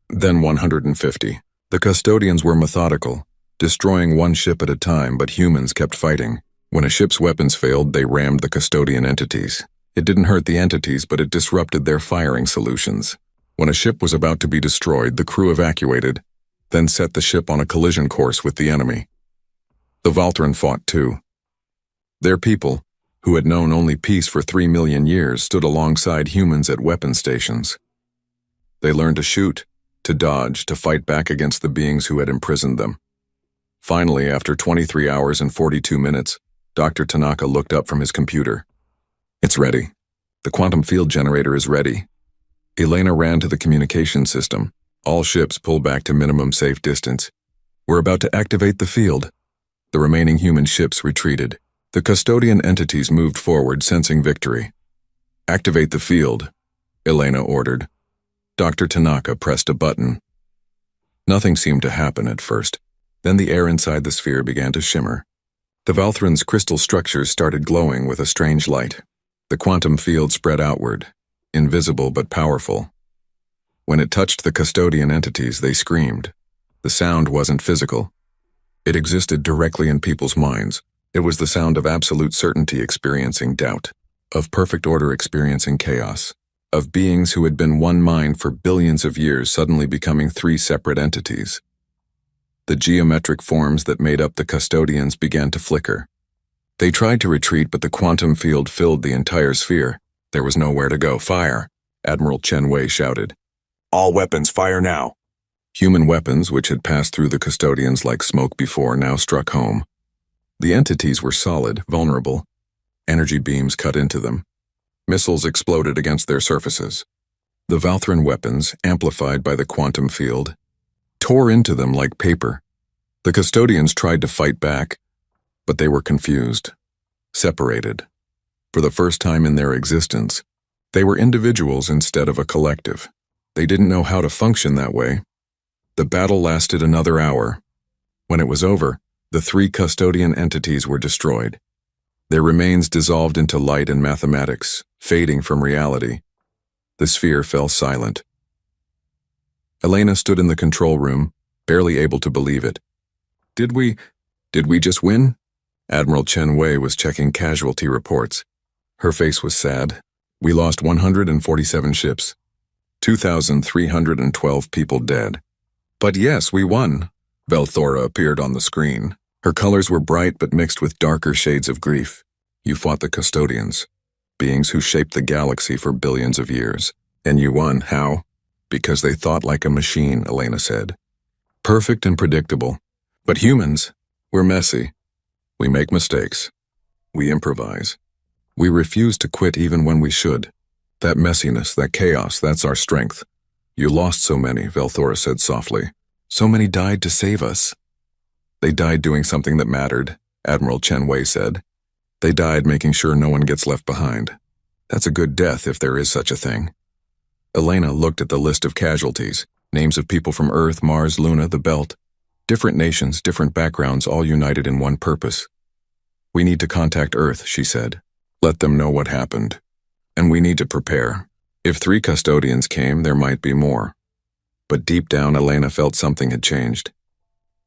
Then 150. The custodians were methodical, destroying one ship at a time, but humans kept fighting. When a ship's weapons failed, they rammed the custodian entities. It didn't hurt the entities, but it disrupted their firing solutions. When a ship was about to be destroyed, the crew evacuated, then set the ship on a collision course with the enemy. The Valthran fought too. Their people, who had known only peace for 3 million years, stood alongside humans at weapon stations. They learned to shoot, to dodge, to fight back against the beings who had imprisoned them. Finally, after 23 hours and 42 minutes, Dr. Tanaka looked up from his computer. It's ready. The quantum field generator is ready. Elena ran to the communication system. All ships pull back to minimum safe distance. We're about to activate the field. The remaining human ships retreated. The custodian entities moved forward, sensing victory. Activate the field, Elena ordered. Dr. Tanaka pressed a button. Nothing seemed to happen at first. Then the air inside the sphere began to shimmer. The Valthran's crystal structures started glowing with a strange light. The quantum field spread outward, invisible but powerful. When it touched the custodian entities, they screamed. The sound wasn't physical. It existed directly in people's minds. It was the sound of absolute certainty experiencing doubt, of perfect order experiencing chaos, of beings who had been one mind for billions of years suddenly becoming 3 separate entities. The geometric forms that made up the custodians began to flicker. They tried to retreat, but the quantum field filled the entire sphere. There was nowhere to go. Fire, Admiral Chenwei shouted. All weapons, fire now. Human weapons, which had passed through the custodians like smoke before, now struck home. The entities were solid, vulnerable. Energy beams cut into them. Missiles exploded against their surfaces. The Valthran weapons, amplified by the quantum field, tore into them like paper. The custodians tried to fight back, but they were confused, separated. For the first time in their existence, they were individuals instead of a collective. They didn't know how to function that way. The battle lasted another hour. When it was over, the 3 custodian entities were destroyed. Their remains dissolved into light and mathematics, fading from reality. The sphere fell silent. Elena stood in the control room, barely able to believe it. Did we just win? Admiral Chenwei was checking casualty reports. Her face was sad. We lost 147 ships. 2,312 people dead. But yes, we won. Velthora appeared on the screen. Her colors were bright but mixed with darker shades of grief. You fought the custodians, beings who shaped the galaxy for billions of years. And you won. How? Because they thought like a machine, Elena said. Perfect and predictable. But humans, we're messy. We make mistakes. We improvise. We refuse to quit even when we should. That messiness, that chaos, that's our strength. You lost so many, Velthora said softly. So many died to save us. They died doing something that mattered, Admiral Chen Wei said. They died making sure no one gets left behind. That's a good death if there is such a thing. Elena looked at the list of casualties, names of people from Earth, Mars, Luna, the Belt. Different nations, different backgrounds, all united in one purpose. We need to contact Earth, she said. Let them know what happened. And we need to prepare. If 3 custodians came, there might be more. But deep down, Elena felt something had changed.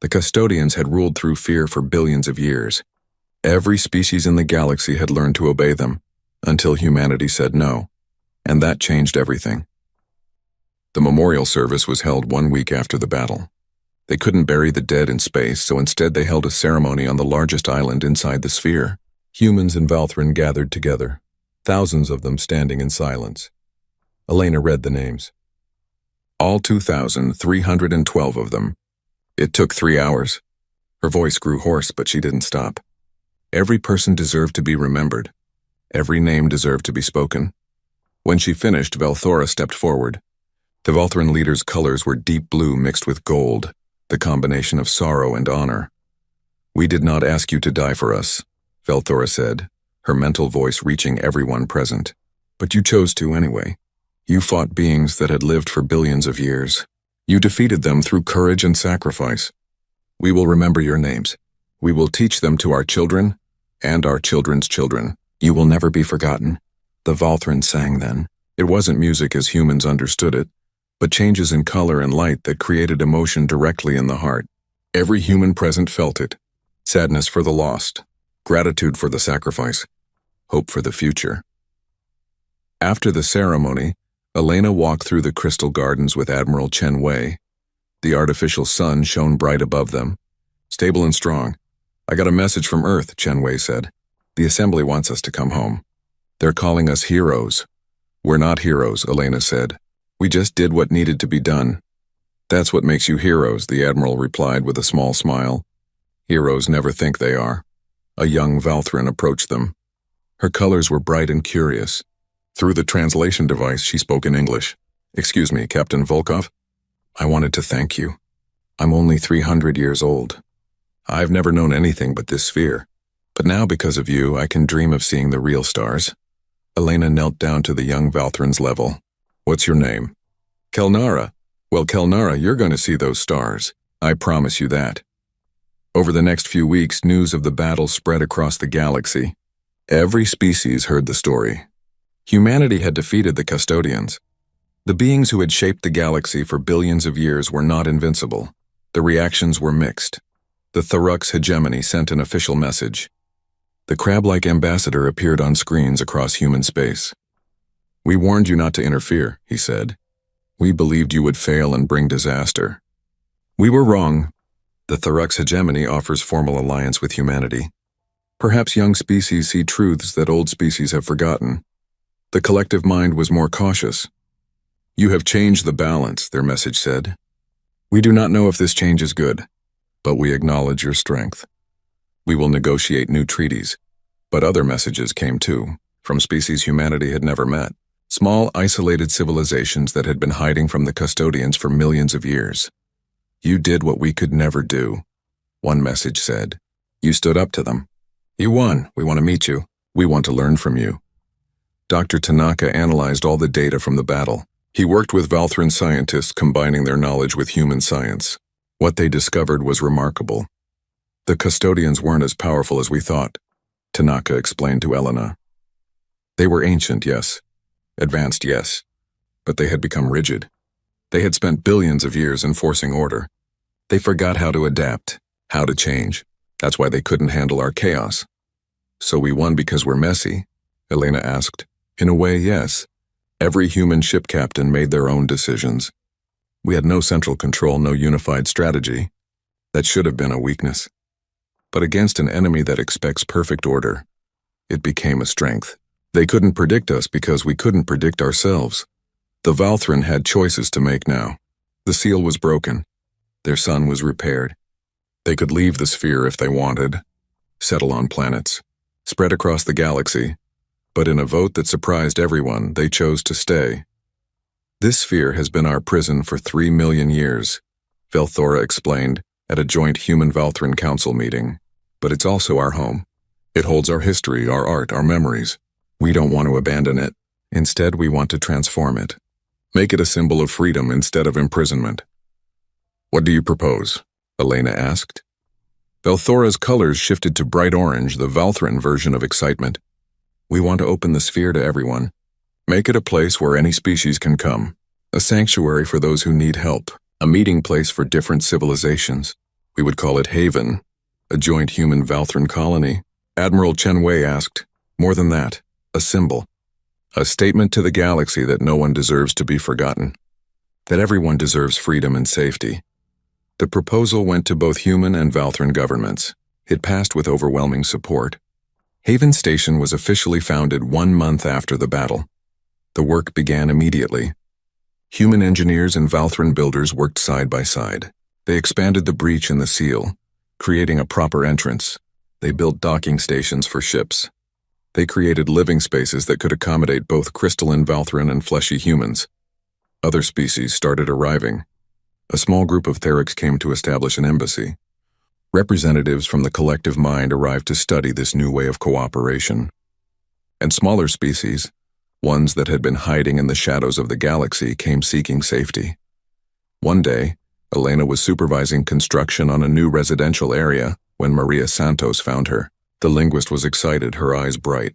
The custodians had ruled through fear for billions of years. Every species in the galaxy had learned to obey them, until humanity said no. And that changed everything. The memorial service was held 1 week after the battle. They couldn't bury the dead in space, so instead they held a ceremony on the largest island inside the sphere. Humans and Valthrin gathered together, thousands of them standing in silence. Elena read the names. All 2,312 of them. It took 3 hours. Her voice grew hoarse, but she didn't stop. Every person deserved to be remembered. Every name deserved to be spoken. When she finished, Velthora stepped forward. The Valthrin leader's colors were deep blue mixed with gold, the combination of sorrow and honor. We did not ask you to die for us, Velthora said, her mental voice reaching everyone present. But you chose to anyway. You fought beings that had lived for billions of years. You defeated them through courage and sacrifice. We will remember your names. We will teach them to our children and our children's children. You will never be forgotten. The Valthrin sang then. It wasn't music as humans understood it, but changes in color and light that created emotion directly in the heart. Every human present felt it. Sadness for the lost, gratitude for the sacrifice, hope for the future. After the ceremony, Elena walked through the crystal gardens with Admiral Chen Wei. The artificial sun shone bright above them. Stable and strong. I got a message from Earth, Chen Wei said. The Assembly wants us to come home. They're calling us heroes. We're not heroes, Elena said. We just did what needed to be done. That's what makes you heroes, the Admiral replied with a small smile. Heroes never think they are. A young Valthrin approached them. Her colors were bright and curious. Through the translation device, she spoke in English. Excuse me, Captain Volkov. I wanted to thank you. I'm only 300 years old. I've never known anything but this sphere. But now, because of you, I can dream of seeing the real stars. Elena knelt down to the young Valthrin's level. What's your name? Kelnara. Well, Kelnara, you're going to see those stars. I promise you that. Over the next few weeks, news of the battle spread across the galaxy. Every species heard the story. Humanity had defeated the custodians. The beings who had shaped the galaxy for billions of years were not invincible. The reactions were mixed. The Tharux hegemony sent an official message. The crab-like ambassador appeared on screens across human space. We warned you not to interfere, he said. We believed you would fail and bring disaster. We were wrong. The Tharux hegemony offers formal alliance with humanity. Perhaps young species see truths that old species have forgotten. The collective mind was more cautious. You have changed the balance, their message said. We do not know if this change is good, but we acknowledge your strength. We will negotiate new treaties. But other messages came too, from species humanity had never met. Small, isolated civilizations that had been hiding from the custodians for millions of years. You did what we could never do, one message said. You stood up to them. You won. We want to meet you. We want to learn from you. Dr. Tanaka analyzed all the data from the battle. He worked with Valthrin scientists combining their knowledge with human science. What they discovered was remarkable. The custodians weren't as powerful as we thought, Tanaka explained to Elena. They were ancient, yes. Advanced, yes. But they had become rigid. They had spent billions of years enforcing order. They forgot how to adapt, how to change. That's why they couldn't handle our chaos. So we won because we're messy? Elena asked. In a way, yes. Every human ship captain made their own decisions. We had no central control, no unified strategy. That should have been a weakness. But against an enemy that expects perfect order, it became a strength. They couldn't predict us because we couldn't predict ourselves. The Valthrin had choices to make now. The seal was broken. Their sun was repaired. They could leave the sphere if they wanted, settle on planets, spread across the galaxy, but in a vote that surprised everyone, they chose to stay. This sphere has been our prison for 3 million years. Velthora explained at a joint Human-Valthran Council meeting. But it's also our home. It holds our history, our art, our memories. We don't want to abandon it. Instead, we want to transform it. Make it a symbol of freedom instead of imprisonment. What do you propose? Elena asked. Velthora's colors shifted to bright orange, the Valthran version of excitement. We want to open the sphere to everyone. Make it a place where any species can come. A sanctuary for those who need help. A meeting place for different civilizations. We would call it Haven. A joint Human-Valthran colony. Admiral Chen Wei asked, more than that, a symbol. A statement to the galaxy that no one deserves to be forgotten. That everyone deserves freedom and safety. The proposal went to both human and Valthran governments. It passed with overwhelming support. Haven Station was officially founded 1 month after the battle. The work began immediately. Human engineers and Valthran builders worked side by side. They expanded the breach in the seal, creating a proper entrance. They built docking stations for ships. They created living spaces that could accommodate both crystalline Valthran and fleshy humans. Other species started arriving. A small group of Therics came to establish an embassy. Representatives from the collective mind arrived to study this new way of cooperation. And smaller species, ones that had been hiding in the shadows of the galaxy, came seeking safety. One day, Elena was supervising construction on a new residential area when Maria Santos found her. The linguist was excited, her eyes bright.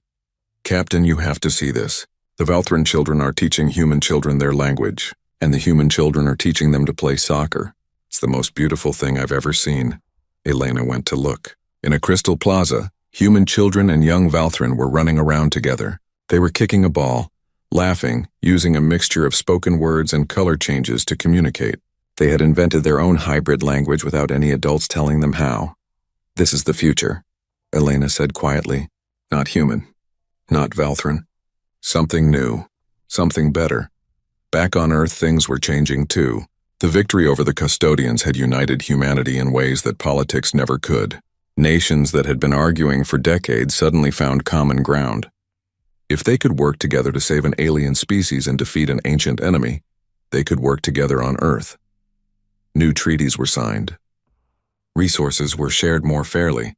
Captain, you have to see this. The Valthran children are teaching human children their language, and the human children are teaching them to play soccer. It's the most beautiful thing I've ever seen. Elena went to look. In a crystal plaza, human children and young Valthran were running around together. They were kicking a ball, laughing, using a mixture of spoken words and color changes to communicate. They had invented their own hybrid language without any adults telling them how. This is the future, Elena said quietly. Not human. Not Valthran. Something new. Something better. Back on Earth, things were changing too. The victory over the custodians had united humanity in ways that politics never could. Nations that had been arguing for decades suddenly found common ground. If they could work together to save an alien species and defeat an ancient enemy, they could work together on Earth. New treaties were signed. Resources were shared more fairly.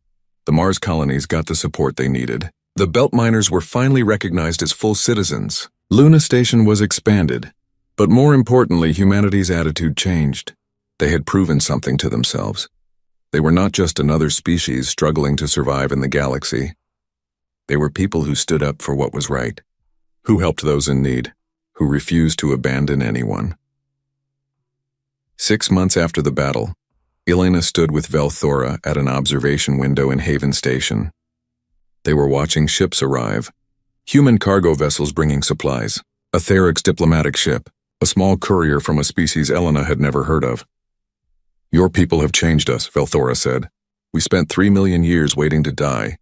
The Mars colonies got the support they needed. The belt miners were finally recognized as full citizens. Luna Station was expanded. But more importantly, humanity's attitude changed. They had proven something to themselves. They were not just another species struggling to survive in the galaxy. They were people who stood up for what was right, who helped those in need, who refused to abandon anyone. 6 months after the battle, Elena stood with Velthora at an observation window in Haven Station. They were watching ships arrive, human cargo vessels bringing supplies, a Therix diplomatic ship, a small courier from a species Elena had never heard of. Your people have changed us, Velthora said. We spent 3 million years waiting to die.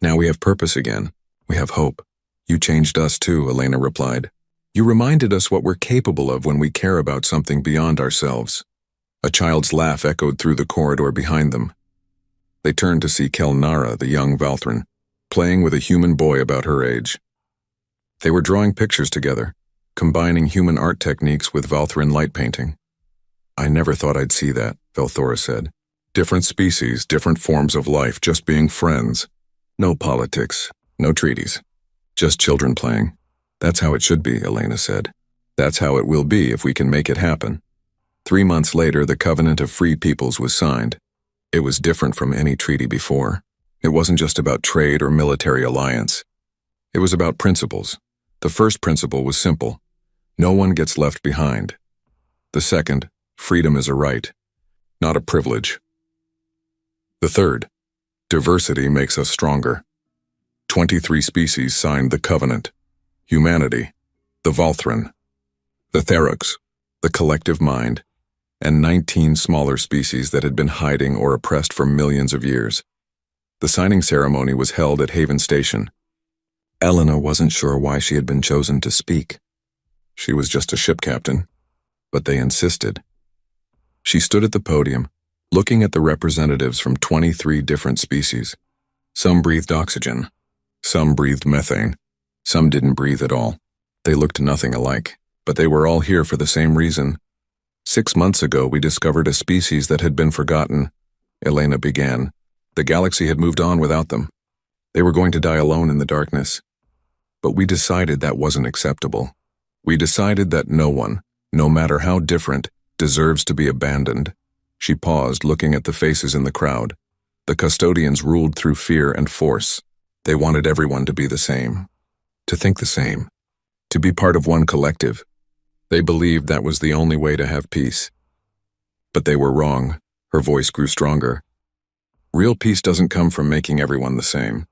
Now we have purpose again. We have hope. You changed us too, Elena replied. You reminded us what we're capable of when we care about something beyond ourselves. A child's laugh echoed through the corridor behind them. They turned to see Kelnara, the young Valthran, playing with a human boy about her age. They were drawing pictures together, combining human art techniques with Valthran light painting. I never thought I'd see that, Velthora said. Different species, different forms of life, just being friends. No politics, no treaties. Just children playing. That's how it should be, Elena said. That's how it will be if we can make it happen. 3 months later, the Covenant of Free Peoples was signed. It was different from any treaty before. It wasn't just about trade or military alliance. It was about principles. The first principle was simple. No one gets left behind. The second, freedom is a right, not a privilege. The third, diversity makes us stronger. 23 species signed the Covenant. Humanity, the Valthran, the Therix, the collective mind, and 19 smaller species that had been hiding or oppressed for millions of years. The signing ceremony was held at Haven Station. Elena wasn't sure why she had been chosen to speak. She was just a ship captain, but they insisted. She stood at the podium, looking at the representatives from 23 different species. Some breathed oxygen, some breathed methane, some didn't breathe at all. They looked nothing alike, but they were all here for the same reason. 6 months ago, we discovered a species that had been forgotten, Elena began. The galaxy had moved on without them. They were going to die alone in the darkness. But we decided that wasn't acceptable. We decided that no one, no matter how different, deserves to be abandoned. She paused, looking at the faces in the crowd. The custodians ruled through fear and force. They wanted everyone to be the same, to think the same, to be part of one collective. They believed that was the only way to have peace. But they were wrong. Her voice grew stronger. Real peace doesn't come from making everyone the same.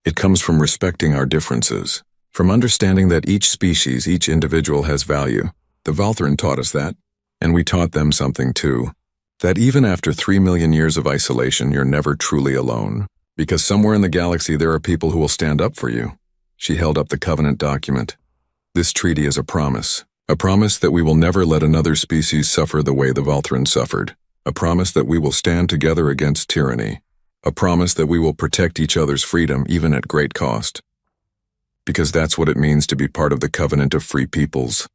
It comes from respecting our differences, from understanding that each species, each individual has value. The Valthran taught us that, and we taught them something too. That even after 3 million years of isolation, you're never truly alone. Because somewhere in the galaxy there are people who will stand up for you. She held up the covenant document. This treaty is a promise that we will never let another species suffer the way the Valthran suffered. A promise that we will stand together against tyranny. A promise that we will protect each other's freedom even at great cost. Because that's what it means to be part of the covenant of free peoples.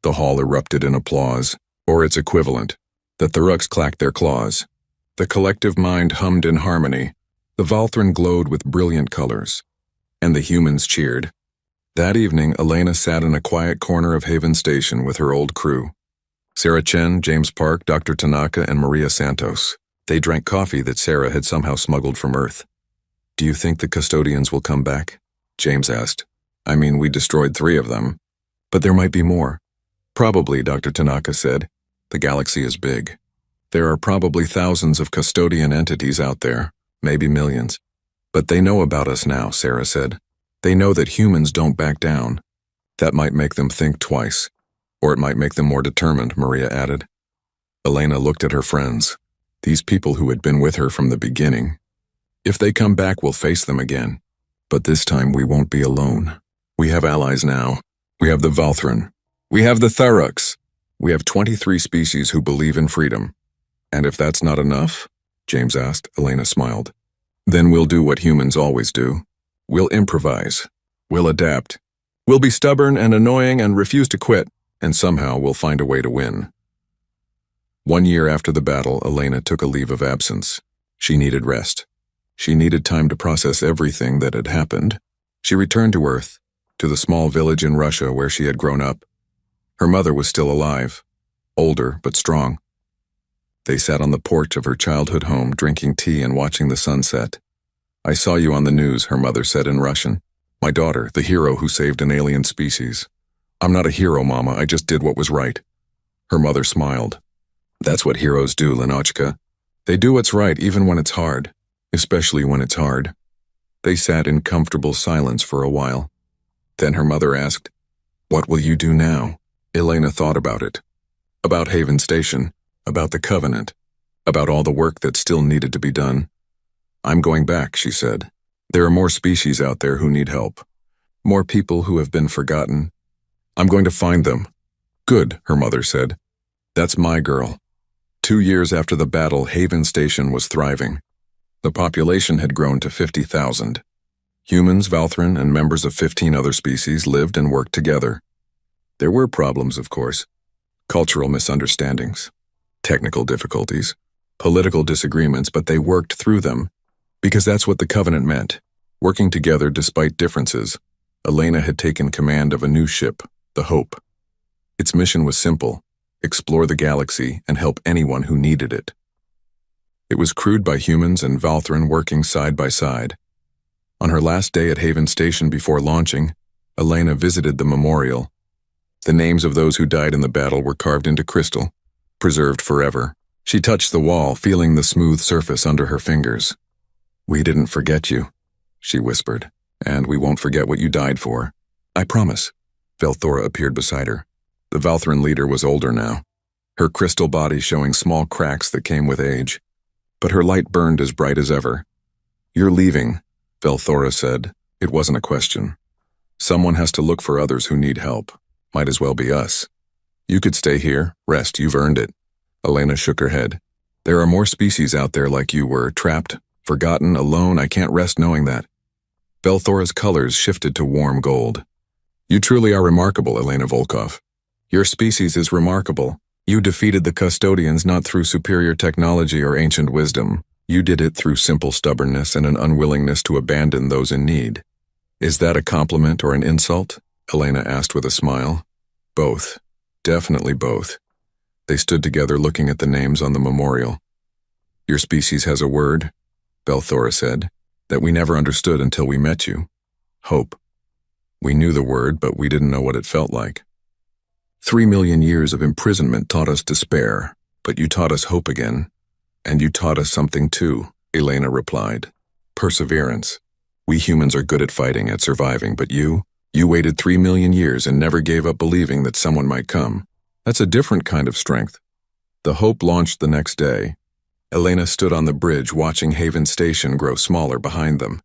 The hall erupted in applause, or its equivalent. The Thuruks clacked their claws. The collective mind hummed in harmony. The Valthran glowed with brilliant colors. And the humans cheered. That evening, Elena sat in a quiet corner of Haven Station with her old crew. Sarah Chen, James Park, Dr. Tanaka, and Maria Santos. They drank coffee that Sarah had somehow smuggled from Earth. "Do you think the custodians will come back?" James asked. "I mean, we destroyed 3 of them. But there might be more." "Probably," Dr. Tanaka said. "The galaxy is big. There are probably thousands of custodian entities out there, maybe millions. But they know about us now," Sarah said. "They know that humans don't back down. That might make them think twice. Or it might make them more determined," Maria added. Elena looked at her friends. These people who had been with her from the beginning. "If they come back, we'll face them again. But this time we won't be alone. We have allies now. We have the Valthran. We have the Thuruks. We have 23 species who believe in freedom. And if that's not enough," James asked. Elena smiled. "Then we'll do what humans always do. We'll improvise. We'll adapt. We'll be stubborn and annoying and refuse to quit, and somehow we'll find a way to win." 1 year after the battle, Elena took a leave of absence. She needed rest. She needed time to process everything that had happened. She returned to Earth, to the small village in Russia where she had grown up. Her mother was still alive, older but strong. They sat on the porch of her childhood home, drinking tea and watching the sunset. "I saw you on the news," her mother said in Russian. "My daughter, the hero who saved an alien species." "I'm not a hero, Mama, I just did what was right." Her mother smiled. "That's what heroes do, Lenochka. They do what's right even when it's hard, especially when it's hard." They sat in comfortable silence for a while. Then her mother asked, "What will you do now?" Elena thought about it. About Haven Station, about the Covenant, about all the work that still needed to be done. "I'm going back," she said. "There are more species out there who need help. More people who have been forgotten. I'm going to find them." "Good," her mother said. "That's my girl." 2 years after the battle, Haven Station was thriving. The population had grown to 50,000. Humans, Valthran, and members of 15 other species lived and worked together. There were problems, of course. Cultural misunderstandings, technical difficulties, political disagreements, but they worked through them. Because that's what the Covenant meant, working together despite differences. Elena had taken command of a new ship, the Hope. Its mission was simple: explore the galaxy and help anyone who needed it. It was crewed by humans and Valthran working side by side. On her last day at Haven Station before launching, Elena visited the memorial. The names of those who died in the battle were carved into crystal, preserved forever. She touched the wall, feeling the smooth surface under her fingers. "We didn't forget you," she whispered, "and we won't forget what you died for. I promise." Velthora appeared beside her. The Valthran leader was older now, her crystal body showing small cracks that came with age. But her light burned as bright as ever. "You're leaving," Velthora said. It wasn't a question. "Someone has to look for others who need help. Might as well be us. You could stay here, rest, you've earned it." Elena shook her head. "There are more species out there like you were, trapped, forgotten, alone. I can't rest knowing that." Velthora's colors shifted to warm gold. "You truly are remarkable, Elena Volkov. Your species is remarkable, You defeated the custodians not through superior technology or ancient wisdom. You did it through simple stubbornness and an unwillingness to abandon those in need. Is that a compliment or an insult? Elena asked with a smile. Both. Definitely both. They stood together looking at the names on the memorial. Your species has a word, Belthora said, that we never understood until we met you. Hope. We knew the word, but we didn't know what it felt like. 3 million years of imprisonment taught us despair, but you taught us hope again. And you taught us something too, Elena replied. Perseverance. We humans are good at fighting, at surviving, but you waited 3 million years and never gave up believing that someone might come. That's a different kind of strength. The Hope launched the next day. Elena stood on the bridge watching Haven Station grow smaller behind them.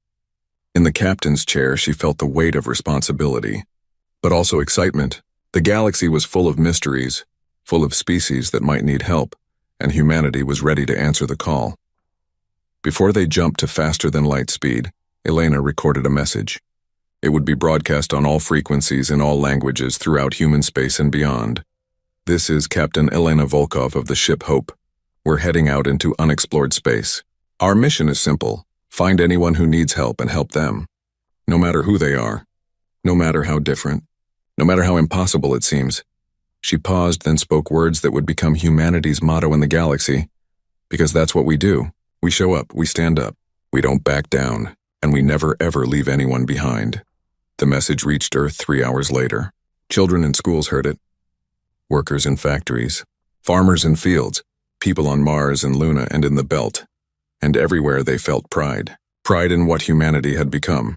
In the captain's chair, she felt the weight of responsibility, but also excitement. The galaxy was full of mysteries, full of species that might need help, and humanity was ready to answer the call. Before they jumped to faster than light speed, Elena recorded a message. It would be broadcast on all frequencies in all languages throughout human space and beyond. This is Captain Elena Volkov of the ship Hope. We're heading out into unexplored space. Our mission is simple. Find anyone who needs help and help them. No matter who they are. No matter how different. No matter how impossible it seems. She paused, then spoke words that would become humanity's motto in the galaxy. Because that's what we do. We show up, we stand up, we don't back down, and we never ever leave anyone behind. The message reached Earth 3 hours later. Children in schools heard it. Workers in factories. Farmers in fields. People on Mars and Luna and in the Belt. And everywhere they felt pride. Pride in what humanity had become.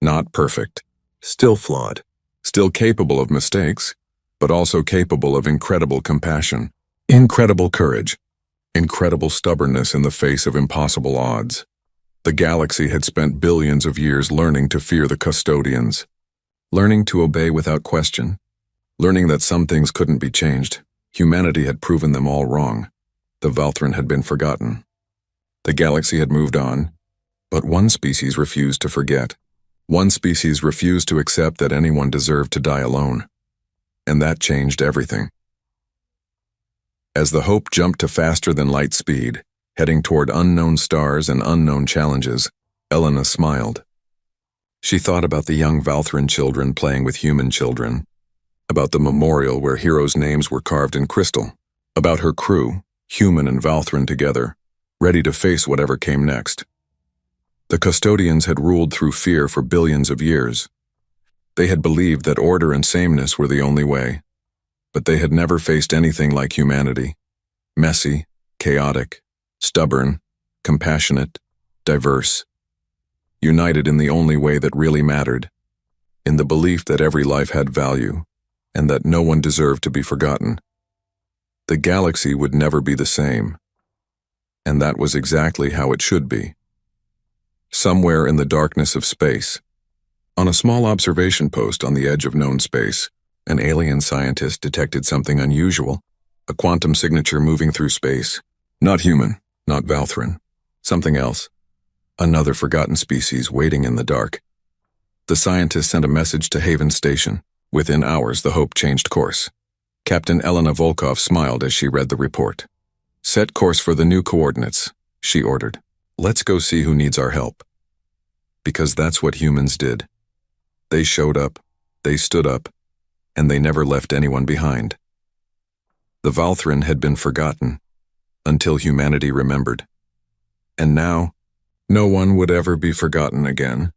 Not perfect. Still flawed. Still capable of mistakes, but also capable of incredible compassion, incredible courage, incredible stubbornness in the face of impossible odds. The galaxy had spent billions of years learning to fear the custodians, learning to obey without question, learning that some things couldn't be changed. Humanity had proven them all wrong. The Valthran had been forgotten. The galaxy had moved on, but one species refused to forget. One species refused to accept that anyone deserved to die alone. And that changed everything. As the Hope jumped to faster than light speed, heading toward unknown stars and unknown challenges, Elena smiled. She thought about the young Valthran children playing with human children, about the memorial where heroes' names were carved in crystal, about her crew, human and Valthran together, ready to face whatever came next. The custodians had ruled through fear for billions of years. They had believed that order and sameness were the only way, but they had never faced anything like humanity. Messy, chaotic, stubborn, compassionate, diverse. United in the only way that really mattered, in the belief that every life had value, and that no one deserved to be forgotten. The galaxy would never be the same, and that was exactly how it should be. Somewhere in the darkness of space, on a small observation post on the edge of known space, an alien scientist detected something unusual, a quantum signature moving through space. Not human, not Valthran, something else. Another forgotten species waiting in the dark. The scientist sent a message to Haven Station. Within hours, the Hope changed course. Captain Elena Volkov smiled as she read the report. Set course for the new coordinates, she ordered. Let's go see who needs our help. Because that's what humans did. They showed up, they stood up, and they never left anyone behind. The Valthran had been forgotten, until humanity remembered. And now, no one would ever be forgotten again.